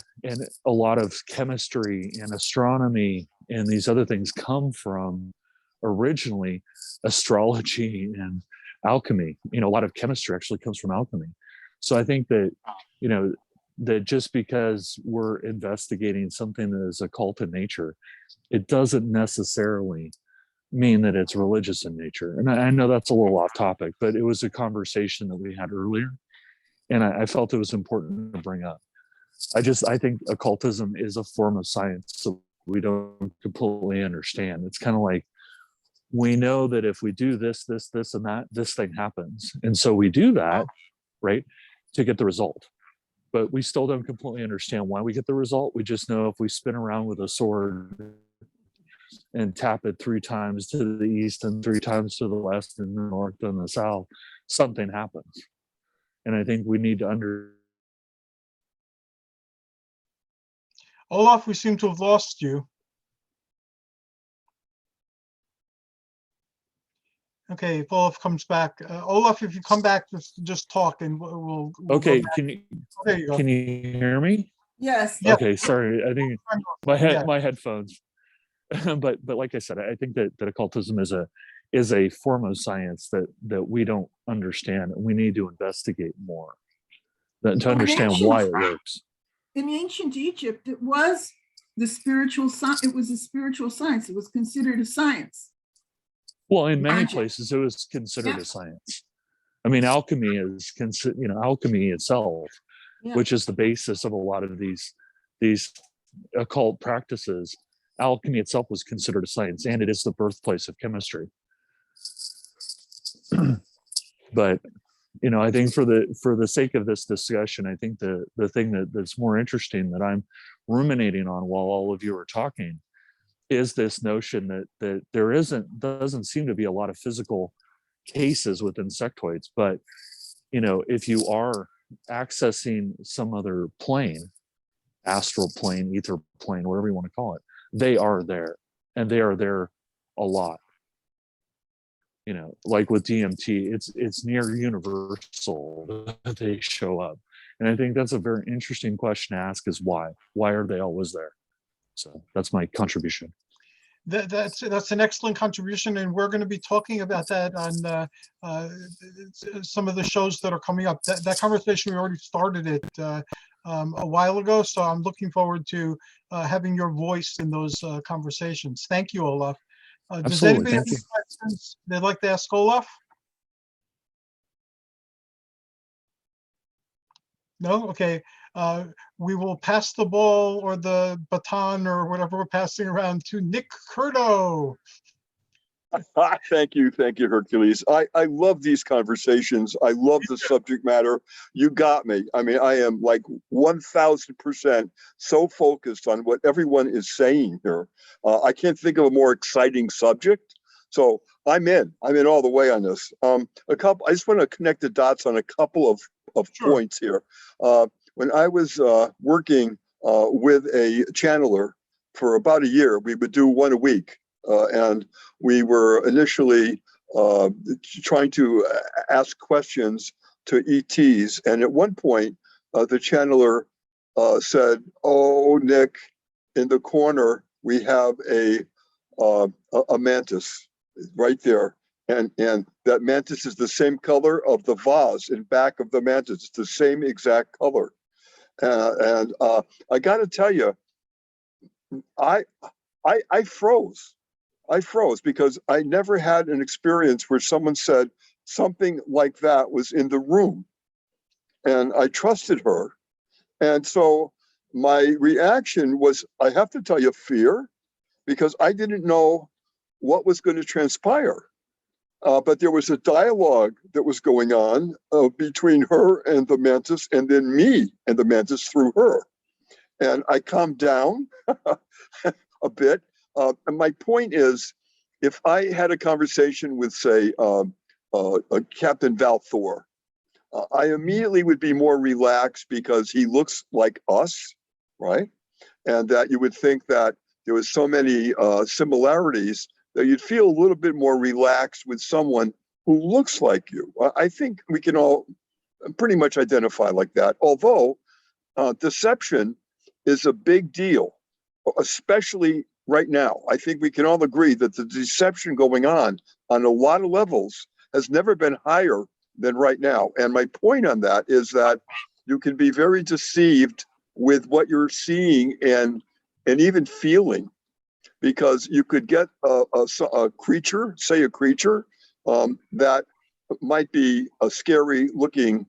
Speaker 6: lot of chemistry and astronomy and these other things come from originally astrology and alchemy. A lot of chemistry actually comes from alchemy. So I think that that just because we're investigating something that is occult in nature, it doesn't necessarily mean that it's religious in nature. And I know that's a little off topic, but it was a conversation that we had earlier, and I felt it was important to bring up. I think occultism is a form of science, so we don't completely understand. It's kind of like, we know that if we do this, and that, this thing happens. And so we do that, right, to get the result. But we still don't completely understand why we get the result. We just know if we spin around with a sword and tap it 3 times to the east and 3 times to the west and the north and the south, something happens. And I think we need to
Speaker 4: Olaf, we seem to have lost you. Okay, if Olaf comes back, Olaf, if you come back, just talk and we'll go
Speaker 6: okay,
Speaker 4: back.
Speaker 6: can you
Speaker 4: There you go.
Speaker 6: can you hear me?
Speaker 1: Yes.
Speaker 4: Yeah.
Speaker 6: Okay, sorry. I think
Speaker 4: Yeah.
Speaker 6: my headphones. but like I said, I think that occultism is a form of science that we don't understand, and we need to investigate more to understand why it works.
Speaker 1: In ancient Egypt, it was the spiritual science. It was a spiritual science. It was considered a science.
Speaker 6: Well, in many
Speaker 1: Magic.
Speaker 6: places, it was considered
Speaker 1: Yeah.
Speaker 6: a science. I mean, alchemy is alchemy itself,
Speaker 1: Yeah.
Speaker 6: which is the basis of a lot of these occult practices. Alchemy itself was considered a science, and it is the birthplace of chemistry. But I think for the sake of this discussion, I think the thing that's more interesting that I'm ruminating on while all of you are talking is this notion that there doesn't seem to be a lot of physical cases with insectoids, but if you are accessing some other plane, astral plane, ether plane, whatever you want to call it, they are there, and they are there a lot. Like with DMT, it's near universal that they show up. And I think that's a very interesting question to ask, is why are they always there? So that's my contribution.
Speaker 4: That's an excellent contribution, and we're going to be talking about that on some of the shows that are coming up. That conversation, we already started it a while ago, so I'm looking forward to having your voice in those conversations. Thank you, Olaf. Does
Speaker 6: Absolutely,
Speaker 4: anybody have any questions they'd like to ask Olaf? No? Okay. We will pass the ball or the baton or whatever we're passing around to Nick Curto.
Speaker 3: Thank you, Hercules. I love these conversations. I love the subject matter. You got me. I mean, I am like 1000% so focused on what everyone is saying here. I can't think of a more exciting subject. So I'm in all the way on this. I just want to connect the dots on a couple of
Speaker 4: Sure.
Speaker 3: points here. When I was working with a channeler for about a year, we would do one a week. And we were initially trying to ask questions to ETs. And at one point, the channeler said, "Oh, Nick, in the corner, we have a mantis right there. And that mantis is the same color of the vase in back of the mantis. It's the same exact color." And I got to tell you, I froze. I froze because I never had an experience where someone said something like that was in the room. And I trusted her. And so my reaction was, I have to tell you, fear, because I didn't know what was going to transpire. But there was a dialogue that was going on between her and the mantis, and then me and the mantis through her. And I calmed down a bit. And my point is, if I had a conversation with, say, Captain Val Thor, I immediately would be more relaxed because he looks like us, right? And that you would think that there was so many similarities that you'd feel a little bit more relaxed with someone who looks like you. I think we can all pretty much identify like that. Although deception is a big deal, especially right now. I think we can all agree that the deception going on a lot of levels has never been higher than right now. And my point on that is that you can be very deceived with what you're seeing and even feeling, because you could get a creature, say a creature that might be a scary looking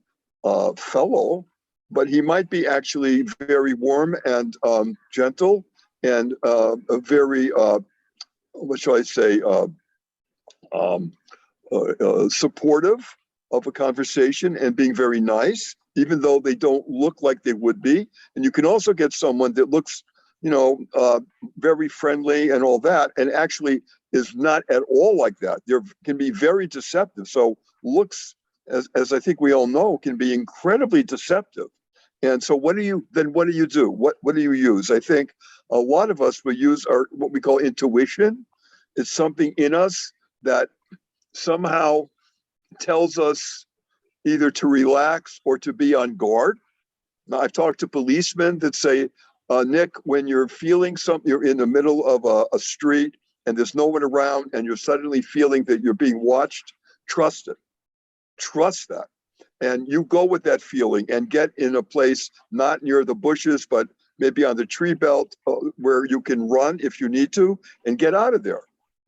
Speaker 3: fellow, but he might be actually very warm and gentle and a very, what shall I say, supportive of a conversation and being very nice, even though they don't look like they would be. And you can also get someone that looks very friendly and all that, and actually is not at all like that. There can be very deceptive. So looks, as I think we all know, can be incredibly deceptive. And so what do you do? What do you use? I think a lot of us will use what we call intuition. It's something in us that somehow tells us either to relax or to be on guard. Now, I've talked to policemen that say, Nick, when you're feeling something, you're in the middle of a street and there's no one around and you're suddenly feeling that you're being watched, trust it. Trust that. And you go with that feeling and get in a place not near the bushes, but maybe on the tree belt where you can run if you need to and get out of there.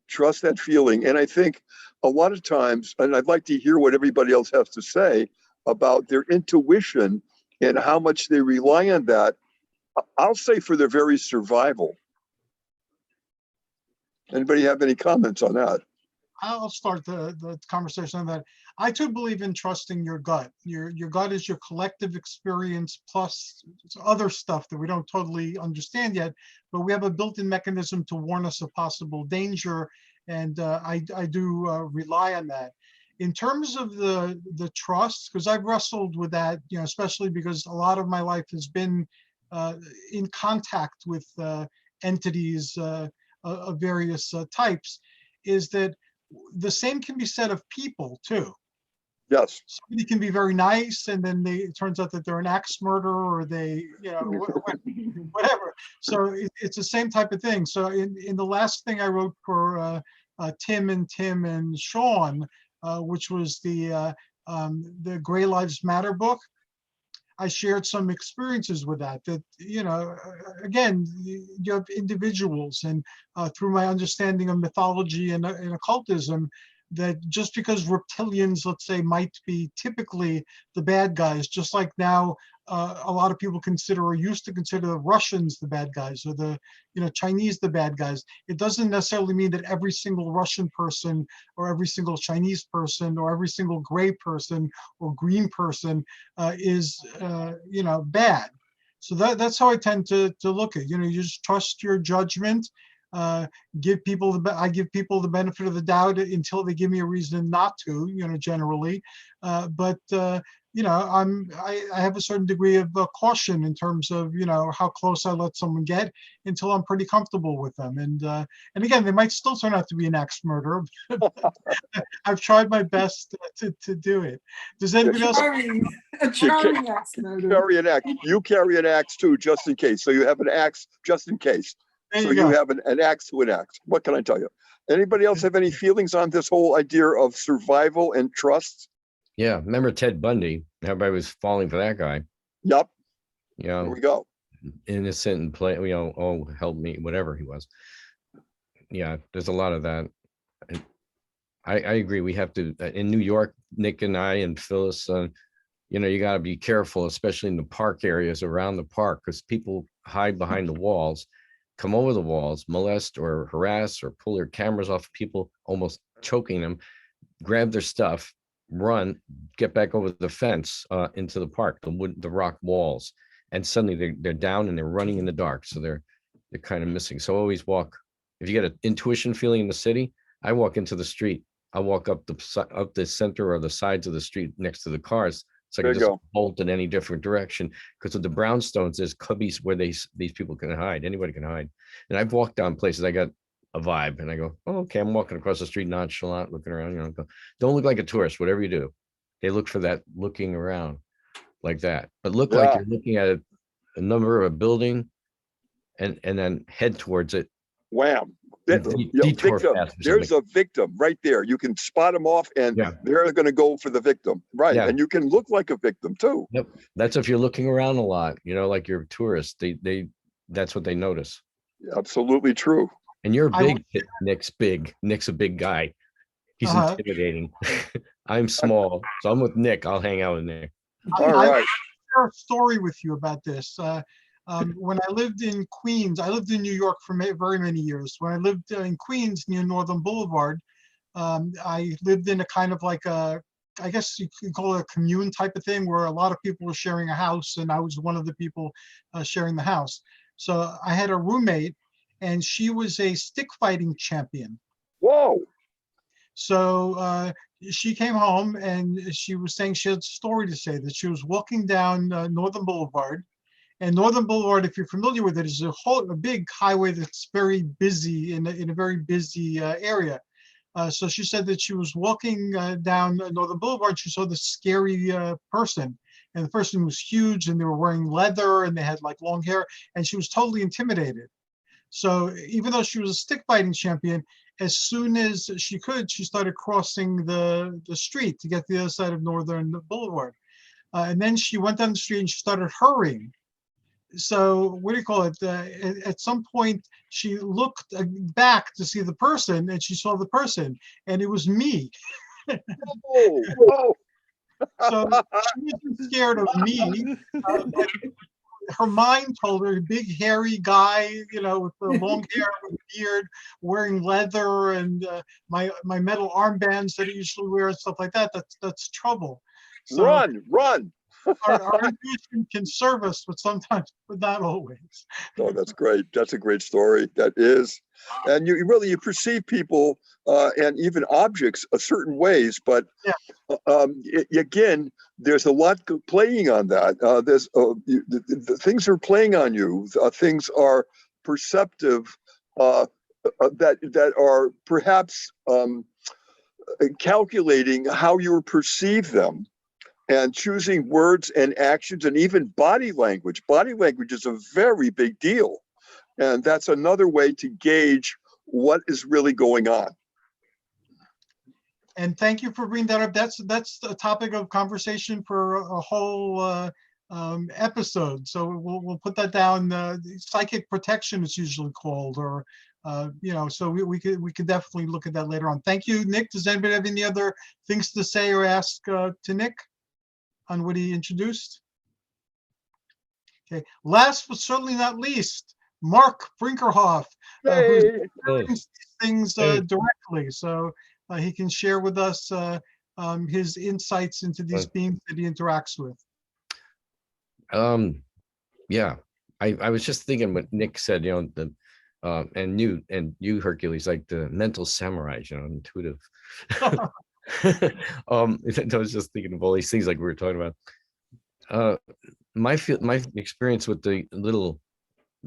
Speaker 3: Trust that feeling. And I think a lot of times, and I'd like to hear what everybody else has to say about their intuition and how much they rely on that, I'll say for their very survival. Anybody have any comments on that?
Speaker 4: I'll start the conversation on that. I too believe in trusting your gut. Your gut is your collective experience plus other stuff that we don't totally understand yet, but we have a built-in mechanism to warn us of possible danger, and I do rely on that. In terms of the trust, because I've wrestled with that, especially because a lot of my life has been in contact with entities of various types, is that the same can be said of people too.
Speaker 3: Yes.
Speaker 4: Somebody can be very nice, and then it turns out that they're an axe murderer, or they, whatever. So it's the same type of thing. So in the last thing I wrote for Tim and Sean, which was the Gray Lives Matter book, I shared some experiences with that, again, you have individuals, and through my understanding of mythology and occultism, that just because reptilians, let's say, might be typically the bad guys, just like now a lot of people consider or used to consider the Russians the bad guys, or the Chinese the bad guys. It doesn't necessarily mean that every single Russian person or every single Chinese person or every single gray person or green person is bad. So that's how I tend to look at it. You just trust your judgment. I give people the benefit of the doubt until they give me a reason not to, generally. I have a certain degree of caution in terms of, how close I let someone get until I'm pretty comfortable with them. And again, they might still turn out to be an axe murderer. I've tried my best to do it. Does anybody else?
Speaker 1: A charming axe murderer.
Speaker 3: Carry an axe. You carry an axe too, just in case. So you have an axe just in case. So you have an axe to an axe. What can I tell you? Anybody else have any feelings on this whole idea of survival and trust?
Speaker 7: Yeah, remember Ted Bundy? Everybody was falling for that guy.
Speaker 3: Yep. Here we go.
Speaker 7: Innocent and play, oh, help me, whatever he was. Yeah, there's a lot of that. And I agree. We have to, in New York, Nick and I and Phyllis, you got to be careful, especially in the park areas around the park, because people hide behind the walls, come over the walls, molest or harass or pull their cameras off people, almost choking them, grab their stuff, run, get back over the fence into the park, the rock walls, and suddenly they're down and they're running in the dark. So they're kind of missing. So always walk. If you get an intuition feeling in the city, I walk into the street. I walk up the center or the sides of the street next to the cars. So I can just bolt in any different direction, because with the brownstones, there's cubbies where these people can hide. Anybody can hide. And I've walked down places, I got a vibe, and I go, oh, okay, I'm walking across the street, nonchalant, looking around. Don't look like a tourist, whatever you do. They look for that looking around like that, but look like you're looking at a number of a building, and then head towards it.
Speaker 3: Wham!
Speaker 7: Detour fast.
Speaker 3: There's a victim right there. You can spot them off, and they're going to go for the victim, right? Yeah. And you can look like a victim too.
Speaker 7: Yep. That's if you're looking around a lot, like you're a tourist. That's what they notice.
Speaker 3: Absolutely true.
Speaker 7: And you're big. Nick's big. Nick's a big guy. He's intimidating. I'm small, so I'm with Nick. I'll hang out with Nick.
Speaker 3: All right.
Speaker 4: I'll share a story with you about this. When I lived in Queens, I lived in New York for very many years. When I lived in Queens near Northern Boulevard, I lived in a kind of like I guess you could call it a commune type of thing, where a lot of people were sharing a house, and I was one of the people sharing the house. So I had a roommate, and she was a stick fighting champion.
Speaker 3: Whoa.
Speaker 4: So she came home and she was saying she had a story to say, that she was walking down Northern Boulevard. And Northern Boulevard, if you're familiar with it, is a big highway that's very busy in a very busy area. So she said that she was walking down Northern Boulevard. She saw this scary person, and the person was huge, and they were wearing leather, and they had like long hair, and she was totally intimidated. So even though she was a stick fighting champion, as soon as she could, she started crossing the street to get to the other side of Northern Boulevard. And then she went down the street and she started hurrying. So what do you call it? At some point, she looked back to see the person, and she saw the person, and it was me.
Speaker 3: Oh,
Speaker 4: So she wasn't scared of me. But her mind told her, big hairy guy, with the long hair, with beard, wearing leather, and my metal armbands that he usually wears, stuff like that. That's trouble. So
Speaker 3: run.
Speaker 4: our intuition can serve us, but sometimes, but not always.
Speaker 3: Oh, that's great. That's a great story. That is. And you perceive people and even objects a certain ways, but again, there's a lot playing on that. The things are playing on you. Things are perceptive that are perhaps calculating how you perceive them, and choosing words and actions, and even body language. Body language is a very big deal. And that's another way to gauge what is really going on.
Speaker 4: And thank you for bringing that up. That's a topic of conversation for a whole episode. So we'll put that down. Psychic protection is usually called, or so we could definitely look at that later on. Thank you, Nick. Does anybody have any other things to say or ask to Nick on what he introduced? Okay. Last but certainly not least, Marc Brinkerhoff, who's experienced things directly. So he can share with us his insights into these beings that he interacts with.
Speaker 7: Yeah, I was just thinking what Nick said, and you Hercules, like the mental samurais, intuitive. I was just thinking of all these things like we were talking about. My experience with the little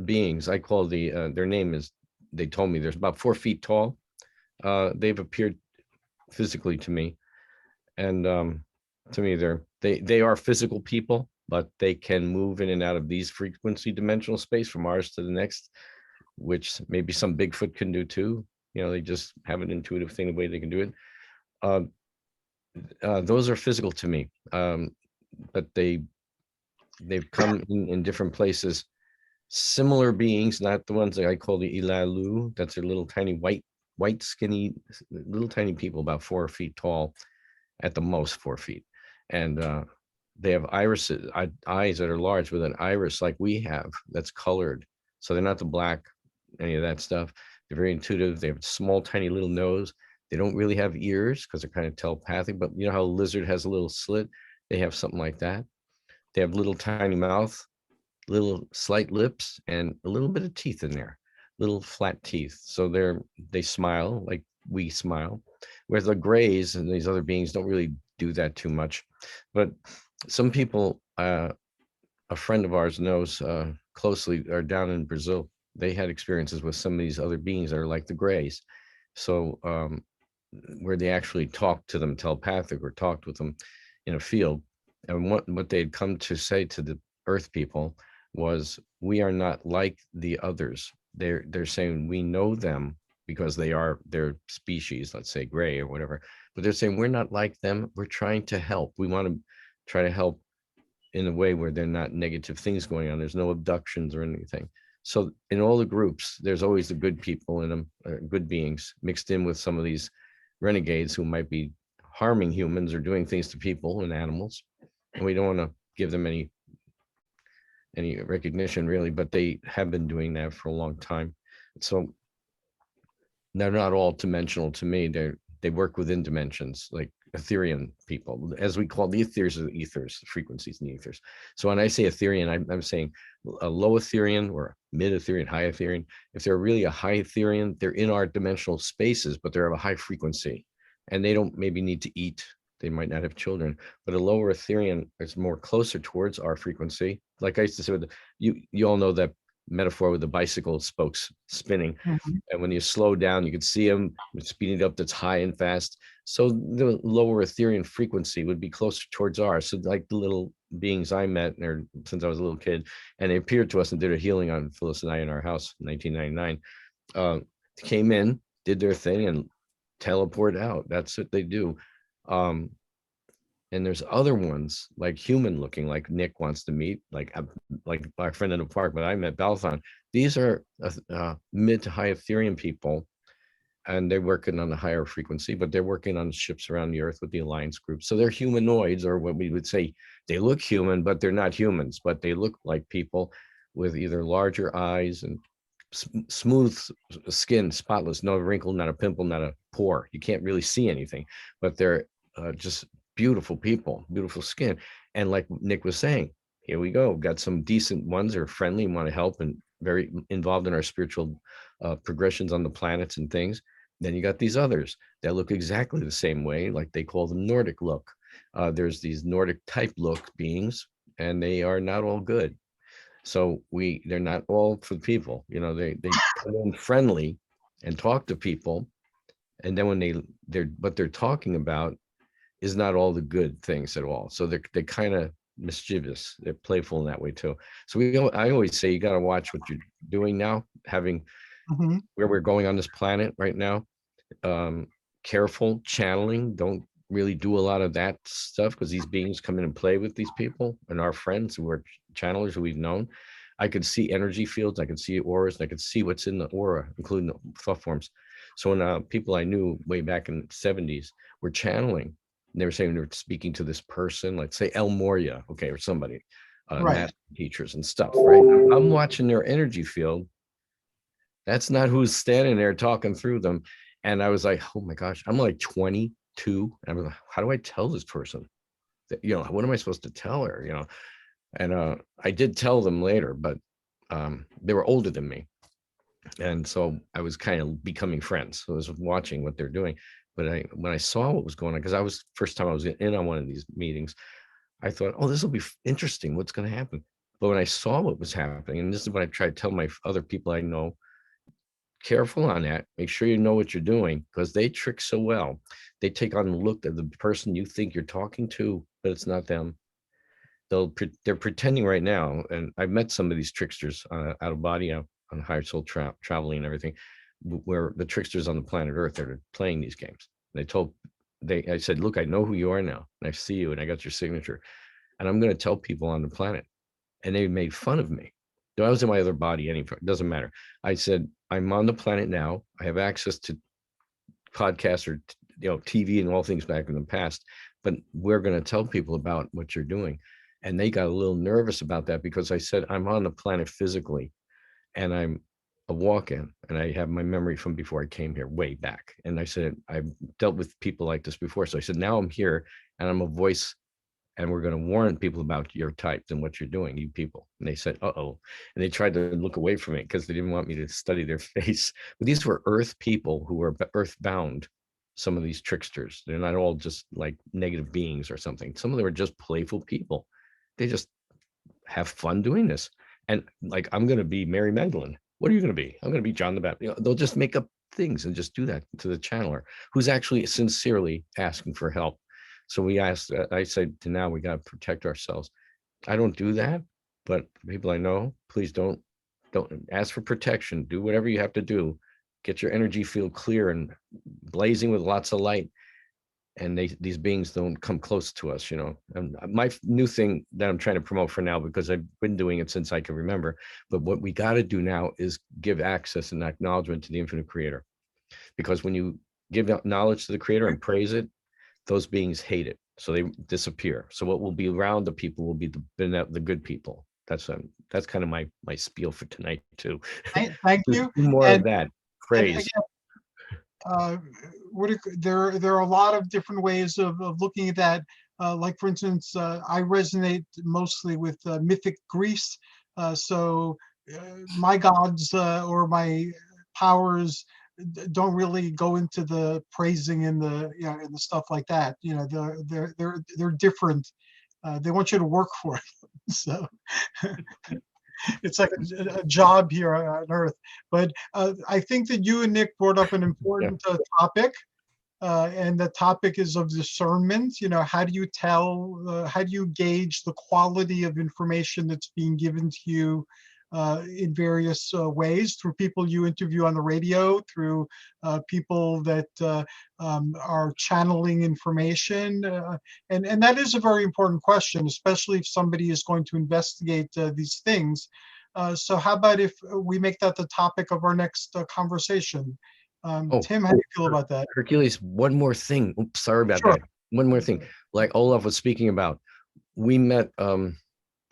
Speaker 7: beings, I call their name is, they told me there's about 4 feet tall. They've appeared physically to me, and to me they are physical people, but they can move in and out of these frequency dimensional space from ours to the next, which maybe some Bigfoot can do too. They just have an intuitive thing, the way they can do it. Those are physical to me, but they've come in different places. Similar beings, not the ones that I call the Ilalu. That's a little tiny white skinny, little tiny people, about 4 feet tall, at the most 4 feet, and they have eyes that are large with an iris like we have, that's colored. So they're not the black, any of that stuff. They're very intuitive. They have a small, tiny little nose. They don't really have ears because they're kind of telepathic, but you know how a lizard has a little slit? They have something like that. They have little tiny mouth, little slight lips, and a little bit of teeth in there, little flat teeth. So they smile like we smile, whereas the grays and these other beings don't really do that too much. But some people, a friend of ours knows closely, are down in Brazil. They had experiences with some of these other beings that are like the grays. So where they actually talked to them telepathic, or talked with them in a field. And what they'd come to say to the Earth people was, we are not like the others. They're saying we know them because their species, let's say gray or whatever, but they're saying we're not like them. We're trying to help. We want to try to help in a way where they're not negative things going on. There's no abductions or anything. So in all the groups, there's always the good people in them, good beings mixed in with some of these renegades who might be harming humans or doing things to people and animals. And we don't want to give them any recognition really, but they have been doing that for a long time. So they're not all dimensional to me. They work within dimensions. Like Etherian people, as we call the ethers, or the ethers, frequencies in the ethers. So when I say Etherian, I'm saying a low Etherian or mid Etherian, high Etherian. If they're really a high Etherian, they're in our dimensional spaces, but they're of a high frequency, and they don't maybe need to eat. They might not have children, but a lower Etherian is more closer towards our frequency. Like I used to say, you all know that metaphor with the bicycle spokes spinning, and when you slow down, you can see them speeding up. That's high and fast. So the lower Etherian frequency would be closer towards ours. So like the little beings I met or since I was a little kid, and they appeared to us and did a healing on Phyllis and I in our house in 1999. Came in, did their thing, and teleport out. That's what they do. And there's other ones like human looking, like Nick wants to meet, like our friend in the park, but I met Balthon. These are mid to high Etherian people, and they're working on a higher frequency, but they're working on ships around the earth with the Alliance group. So they're humanoids, or what we would say, they look human, but they're not humans, but they look like people with either larger eyes and smooth skin, spotless, no wrinkle, not a pimple, not a pore. You can't really see anything, but they're just beautiful people, beautiful skin. And like Nick was saying, here we go, got some decent ones that are friendly and want to help and very involved in our spiritual progressions on the planets and things. Then you got these others that look exactly the same way, like they call them Nordic look. There's these Nordic type look beings, and they are not all good. So they're not all for people, they come in friendly and talk to people. And then when what they're talking about is not all the good things at all. So they're kind of mischievous. They're playful in that way too. So I always say, you got to watch what you're doing now, having where we're going on this planet right now. Careful channeling. Don't really do a lot of that stuff, because these beings come in and play with these people and our friends who are channelers who we've known. I could see energy fields, I could see auras, and I could see what's in the aura, including the thought forms. So when people I knew way back in the 70s were channeling, and they were saying they were speaking to this person, like say El Moria, okay, or somebody, math teachers and stuff, right? I'm watching their energy field. That's not who's standing there talking through them. And I was like, oh my gosh, I'm like 22. And I was like, how do I tell this person? What am I supposed to tell her? And I did tell them later, but they were older than me. And so I was kind of becoming friends. So I was watching what they're doing. But when I saw what was going on, because first time I was in on one of these meetings, I thought, oh, this will be interesting. What's going to happen? But when I saw what was happening, and this is what I try to tell my other people I know, careful on that. Make sure you know what you're doing, because they trick so well. They take on the look of the person you think you're talking to, but it's not them. They're pretending right now. And I've met some of these tricksters out of body, on higher soul traveling and everything, where the tricksters on the planet Earth are playing these games. I said, look, I know who you are now, and I see you, and I got your signature, and I'm going to tell people on the planet. And they made fun of me. I was in my other body anyway, it doesn't matter. I said, I'm on the planet now. I have access to podcasts or TV and all things back in the past, but we're going to tell people about what you're doing. And they got a little nervous about that, because I said, I'm on the planet physically, and I'm a walk-in, and I have my memory from before I came here way back. And I said, I've dealt with people like this before. So I said, now I'm here, and I'm a voice, and we're going to warn people about your type and what you're doing, you people. And they said, uh-oh. And they tried to look away from it because they didn't want me to study their face. But these were earth people who were earthbound, some of these tricksters. They're not all just like negative beings or something. Some of them are just playful people. They just have fun doing this. And like, I'm going to be Mary Magdalene. What are you going to be? I'm going to be John the Baptist. They'll just make up things and just do that to the channeler, who's actually sincerely asking for help. So I said, to now we got to protect ourselves. I don't do that, but people I know, please don't ask for protection. Do whatever you have to do. Get your energy field clear and blazing with lots of light. And these beings don't come close to us, And my new thing that I'm trying to promote for now, because I've been doing it since I can remember, but what we got to do now is give access and acknowledgement to the infinite creator. Because when you give knowledge to the creator and praise it, those beings hate it, so they disappear. So what will be around the people will be the good people. That's kind of my spiel for tonight too.
Speaker 4: Thank you.
Speaker 7: More of that praise.
Speaker 4: uh, there are a lot of different ways of looking at that. Like for instance, I resonate mostly with mythic Greece. So my gods or my powers don't really go into the praising and the and the stuff like that. They're different. They want you to work for it. So it's like a job here on Earth. But I think that you and Nick brought up an important topic. And the topic is of discernment. How do you tell, how do you gauge the quality of information that's being given to you in various ways, through people you interview on the radio, through people that are channeling information? And that is a very important question, especially if somebody is going to investigate these things. So how about if we make that the topic of our next conversation? Tim, how do you feel about that?
Speaker 7: Hercules, one more thing. Oops, sorry about
Speaker 4: Sure.
Speaker 7: that. One more thing. Like Olav was speaking about, we met on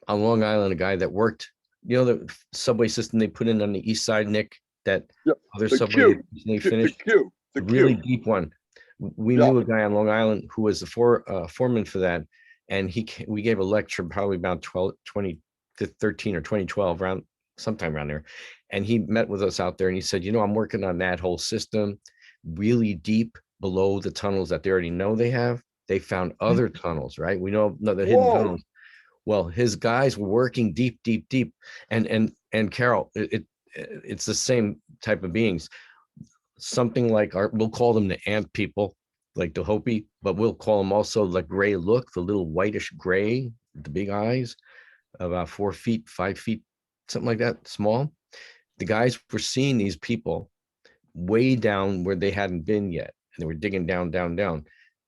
Speaker 7: Long Island a guy that worked, the subway system they put in on the east side, Nick, that other
Speaker 3: the
Speaker 7: subway
Speaker 3: Q,
Speaker 7: they finished,
Speaker 3: the
Speaker 7: really
Speaker 3: Q.
Speaker 7: deep one. We knew a guy on Long Island who was the foreman for that, and we gave a lecture probably about 2013 or 2012, around sometime around there. And he met with us out there and he said, I'm working on that whole system really deep below the tunnels that they already know they have. They found other tunnels, right? We know the hidden tunnels. Well, his guys were working deep, deep, deep. And Carole, it's the same type of beings. Something like we'll call them the ant people, like the Hopi, but we'll call them also the gray look, the little whitish gray, the big eyes, about 4 feet, 5 feet, something like that, small. The guys were seeing these people way down where they hadn't been yet. And they were digging down, down, down.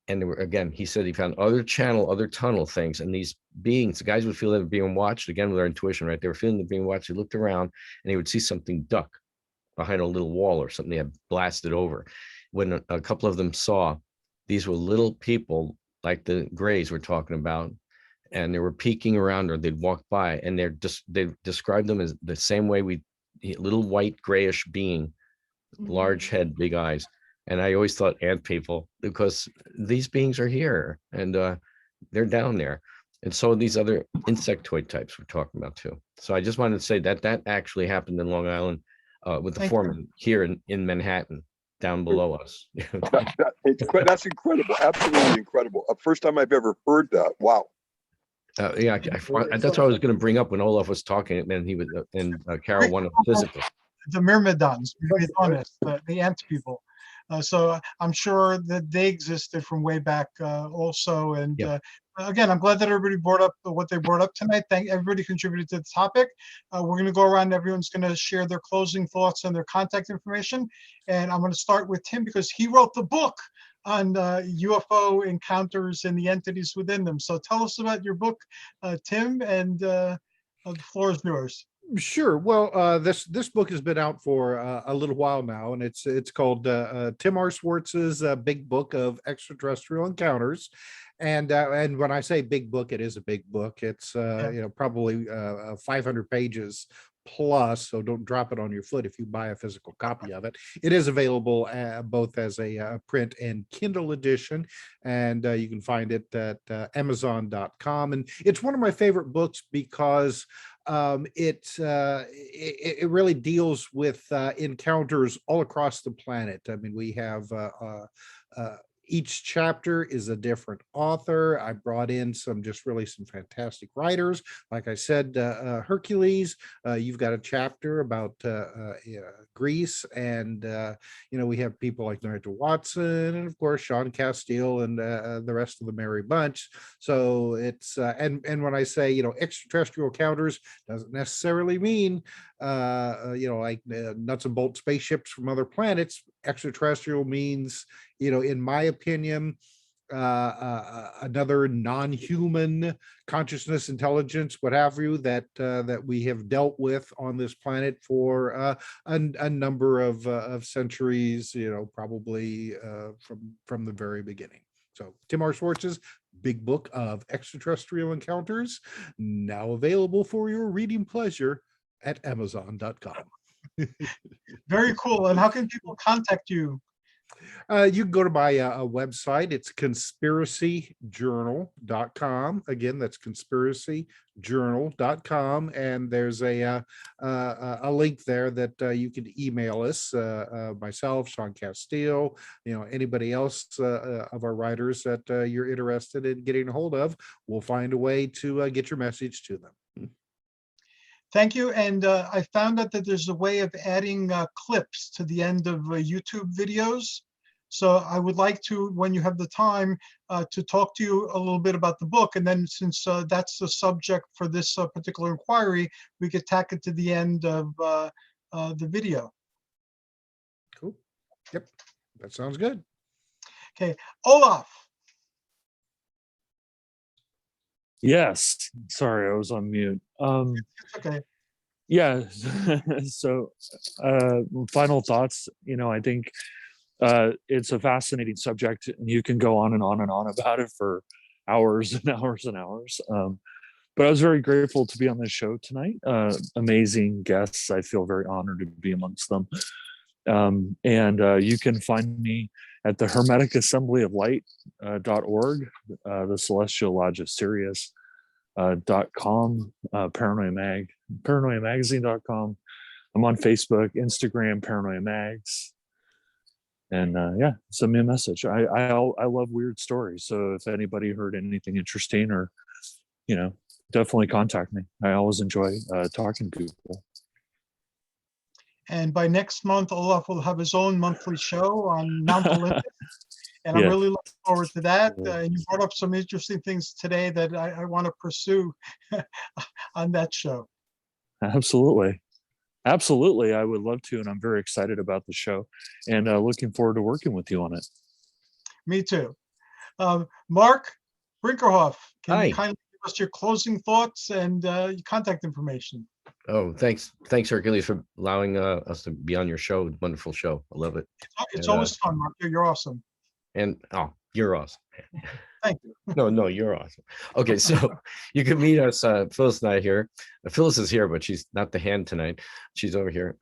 Speaker 7: And they were, again, he said he found other tunnel things. And these beings, the guys would feel they were being watched, again, with their intuition, right? They were feeling they're being watched. They looked around and they would see something duck behind a little wall or something they had blasted over. When a couple of them saw, these were little people like the Greys we're talking about, and they were peeking around, or they'd walk by, and they described them as the same way little white grayish being, large head, big eyes. And I always thought ant people, because these beings are here and they're down there. And so these other insectoid types we're talking about too. So I just wanted to say that actually happened in Long Island with the foreman here in Manhattan, down below us.
Speaker 3: That's incredible. Absolutely incredible. First time I've ever heard that. Wow.
Speaker 7: Yeah, that's what I was going to bring up when Olav was talking, and he was and Carole wanted physical.
Speaker 4: The myrmidons, the ant people. So I'm sure that they existed from way back also. And again, I'm glad that everybody brought up what they brought up tonight. Thank everybody contributed to the topic. We're going to go around. Everyone's going to share their closing thoughts and their contact information. And I'm going to start with Tim, because he wrote the book on UFO encounters and the entities within them. So tell us about your book, Tim, and the floor is yours.
Speaker 5: Sure. Well, this book has been out for a little while now, and it's called Tim R. Swartz's Big Book of Extraterrestrial Encounters. And when I say big book, it is a big book. It's probably 500 pages plus, so don't drop it on your foot if you buy a physical copy of it. It is available both as a print and Kindle edition, and you can find it at Amazon.com. And it's one of my favorite books because it really deals with encounters all across the planet. I mean, we have each chapter is a different author. I brought in some fantastic writers. Like I said, Hercules, you've got a chapter about Greece, and we have people like Nigel Watson, and of course Sean Castile, and the rest of the merry bunch. So it's and when I say extraterrestrial encounters, doesn't necessarily mean like nuts and bolt spaceships from other planets. Extraterrestrial means, in my opinion, another non-human consciousness, intelligence, what have you, that we have dealt with on this planet for a number of centuries, probably from the very beginning. So Tim R. Swartz's Big Book of Extraterrestrial Encounters, now available for your reading pleasure at Amazon.com.
Speaker 4: Very cool. And how can people contact you,
Speaker 5: You can go to my website. It's conspiracyjournal.com. Again, that's conspiracyjournal.com. And there's a link there that you can email us, myself, Sean Castile, anybody else of our writers that you're interested in getting a hold of. We'll find a way to get your message to them.
Speaker 4: Thank you. And I found out that there's a way of adding clips to the end of YouTube videos. So I would like to, when you have the time, to talk to you a little bit about the book. And then since that's the subject for this particular inquiry, we could tack it to the end of the video.
Speaker 5: Cool. Yep. That sounds good.
Speaker 4: Okay. Olav.
Speaker 6: Yes. Sorry, I was on mute.
Speaker 4: It's okay.
Speaker 6: Yeah. So final thoughts, I think it's a fascinating subject, and you can go on and on and on about it for hours and hours and hours. But I was very grateful to be on this show tonight. Amazing guests. I feel very honored to be amongst them. And you can find me at the Hermetic Assembly of Light.org, the Celestial Lodge of Sirius .com, paranoiamagazine.com. I'm on Facebook, Instagram, Paranoia Mags. And yeah, send me a message. I love weird stories. So if anybody heard anything interesting, or definitely contact me. I always enjoy talking to people.
Speaker 4: And by next month, Olav will have his own monthly show on Mount Olympus. And I'm
Speaker 6: Yeah.
Speaker 4: really looking forward to that. And you brought up some interesting things today that I want to pursue on that show.
Speaker 6: Absolutely. Absolutely. I would love to. And I'm very excited about the show, and looking forward to working with you on it.
Speaker 4: Me too. Marc Brinkerhoff, can
Speaker 7: Hi.
Speaker 4: you kindly give us your closing thoughts and your contact information?
Speaker 7: Oh, thanks, Hercules, for allowing us to be on your show. Wonderful show. I love it.
Speaker 4: It's
Speaker 7: And,
Speaker 4: always fun, Marc. You're awesome.
Speaker 7: And you're awesome.
Speaker 4: Thank you.
Speaker 7: No, you're awesome. Okay, so you can meet us. Phyllis and I here. Phyllis is here, but she's not the hand tonight. She's over here.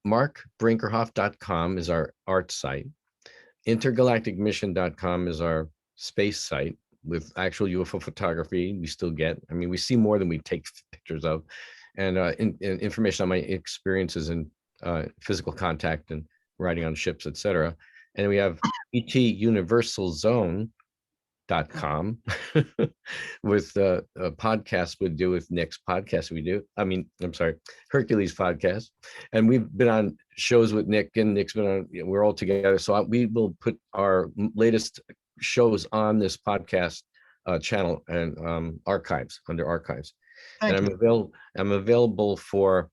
Speaker 7: MarcBrinkerhoff.com is our art site. Intergalacticmission.com is our space site with actual UFO photography. We still get. I mean, we see more than we take pictures of, and information on my experiences in physical contact and riding on ships, etc. And we have etuniversalzone.com with a podcast we do with Nick's podcast I'm sorry, Hercules podcast. And we've been on shows with Nick, and Nick's been on, we're all together. So we will put our latest shows on this podcast channel and archives, under archives.
Speaker 4: Thank
Speaker 7: And
Speaker 4: you.
Speaker 7: I'm available for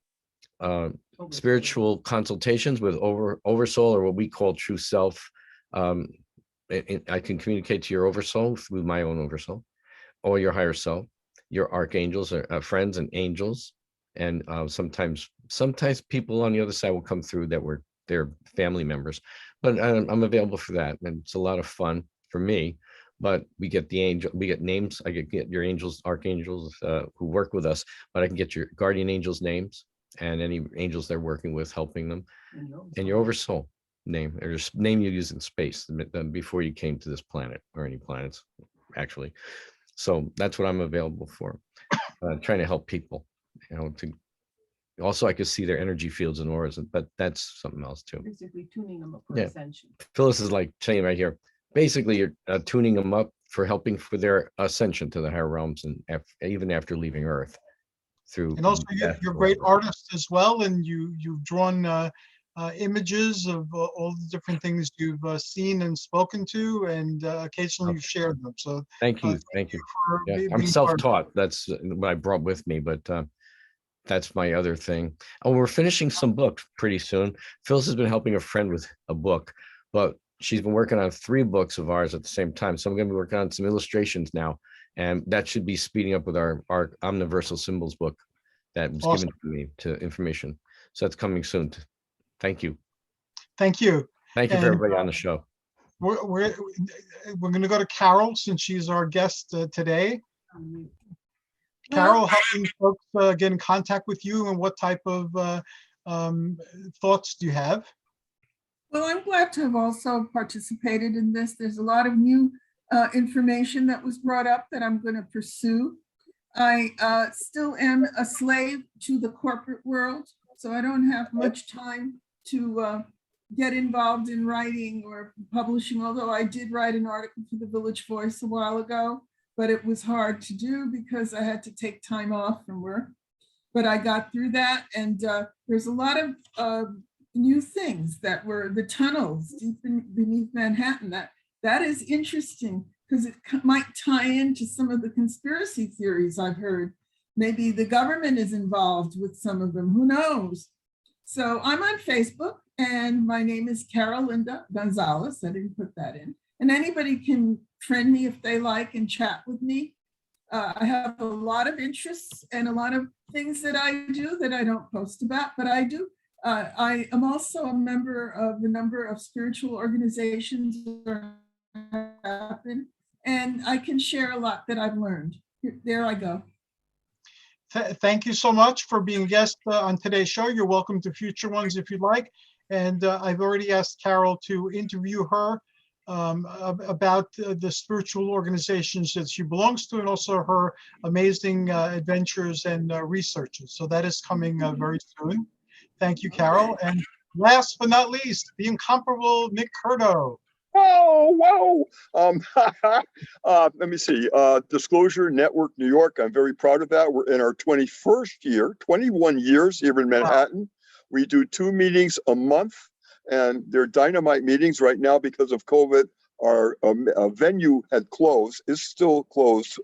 Speaker 7: spiritual consultations with oversoul, or what we call true self. I can communicate to your oversoul through my own oversoul, or your higher self, your archangels, or friends and angels. And sometimes people on the other side will come through that were their family members. But I'm available for that, and it's a lot of fun for me. But we get names. I get your angels, archangels who work with us, but I can get your guardian angels' names and any angels they're working with, helping them, and your oversoul name, or just name you use in space before you came to this planet, or any planets, actually. So that's what I'm available for, trying to help people, also I could see their energy fields and auras, but that's something else too.
Speaker 8: Basically tuning them up for
Speaker 7: Yeah.
Speaker 8: ascension.
Speaker 7: Phyllis is like saying right here, basically you're tuning them up for helping for their ascension to the higher realms, and even after leaving Earth.
Speaker 4: And also, you're a great artist as well, and you've drawn images of all the different things you've seen and spoken to, and occasionally you've shared them. So
Speaker 7: thank you.
Speaker 4: for
Speaker 7: Yeah,
Speaker 4: being
Speaker 7: I'm
Speaker 4: part of it.
Speaker 7: self-taught. That's what I brought with me, but that's my other thing. Oh, we're finishing some books pretty soon. Phyllis has been helping a friend with a book, but she's been working on 3 books of ours at the same time. So I'm going to be working on some illustrations now, and that should be speeding up with our Omniversal Symbols book that was given to me to information. So that's coming soon. Thank you.
Speaker 4: Thank you.
Speaker 7: Thank you for everybody on the show.
Speaker 4: We're going to go to Carole, since she's our guest today. Carole, how can folks get in contact with you, and what type of thoughts do you have?
Speaker 1: Well, I'm glad to have also participated in this. There's a lot of new information that was brought up that I'm going to pursue. I still am a slave to the corporate world, so I don't have much time to get involved in writing or publishing, although I did write an article for the Village Voice a while ago, but it was hard to do because I had to take time off from work. But I got through that, and there's a lot of new things that were the tunnels deep beneath Manhattan. That is interesting because it might tie into some of the conspiracy theories I've heard. Maybe the government is involved with some of them, who knows? So I'm on Facebook, and my name is Carole Gonzales. I didn't put that in. And anybody can friend me if they like and chat with me. I have a lot of interests and a lot of things that I do that I don't post about, but I do. I am also a member of a number of spiritual organizations that happen, and I can share a lot that I've learned. There I go.
Speaker 4: Thank you so much for being a guest on today's show. You're welcome to future ones if you'd like. And I've already asked Carole to interview her about the spiritual organizations that she belongs to, and also her amazing adventures and researches. So that is coming very soon. Thank you, Carole. And last but not least, the incomparable Nick Curto.
Speaker 3: Whoa. Let me see. Disclosure Network New York. I'm very proud of that. We're in our 21st year, 21 years here in Manhattan. Wow. We do 2 meetings a month, and they're dynamite meetings right now because of COVID. Our venue had closed, is still closed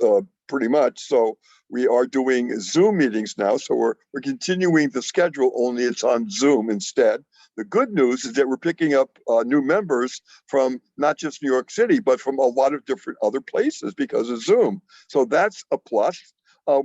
Speaker 3: pretty much. So we are doing Zoom meetings now. So we're continuing the schedule, only it's on Zoom instead. The good news is that we're picking up new members from not just New York City, but from a lot of different other places because of Zoom. So that's a plus.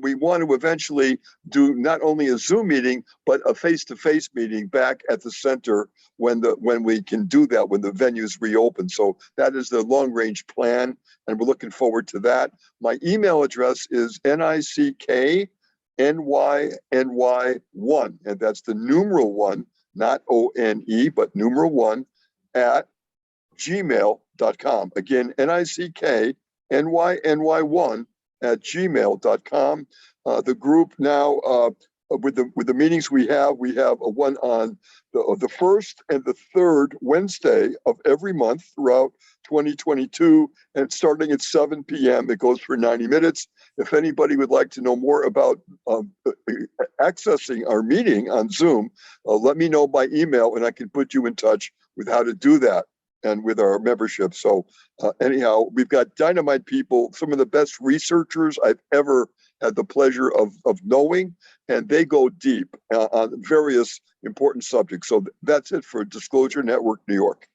Speaker 3: We want to eventually do not only a Zoom meeting, but a face-to-face meeting back at the center when we can do that, when the venues reopen. So that is the long-range plan, and we're looking forward to that. My email address is NICKNYNY1, and that's the numeral 1, not ONE, but numeral 1 at gmail.com. Again, NICKNYNY1 at gmail.com. The group now, with the meetings we have a one on the first and the third Wednesday of every month throughout 2022, and starting at 7 p.m. It goes for 90 minutes. If anybody would like to know more about accessing our meeting on Zoom, let me know by email, and I can put you in touch with how to do that and with our membership. So anyhow, we've got dynamite people, some of the best researchers I've ever had the pleasure of knowing, and they go deep on various important subjects. So that's it for Disclosure Network New York.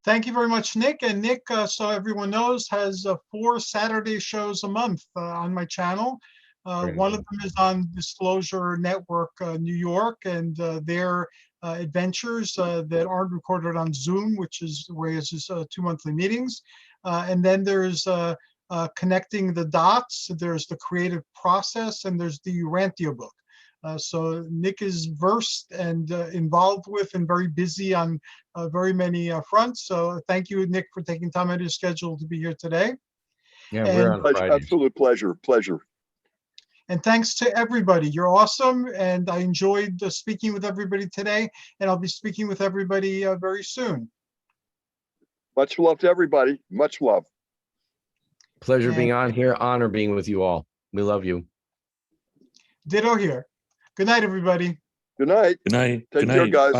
Speaker 4: Thank you very much, Nick. And Nick, so everyone knows, has 4 Saturday shows a month on my channel. One of them is on Disclosure Network New York, and their adventures that aren't recorded on Zoom, which is where it's just 2 monthly meetings. And then there's Connecting the Dots, there's the Creative Process, and there's the Urantia book. So Nick is versed and involved with and very busy on very many fronts. So thank you, Nick, for taking time out of your schedule to be here today.
Speaker 7: Yeah, we're on Fridays.
Speaker 3: Absolute pleasure.
Speaker 4: And thanks to everybody. You're awesome. And I enjoyed speaking with everybody today. And I'll be speaking with everybody very soon.
Speaker 3: Much love to everybody. Much love.
Speaker 7: Pleasure being on here. Honor being with you all. We love you.
Speaker 4: Ditto here. Good night, everybody.
Speaker 3: Good night.
Speaker 6: Good night.
Speaker 3: Take care, guys.
Speaker 6: Bye.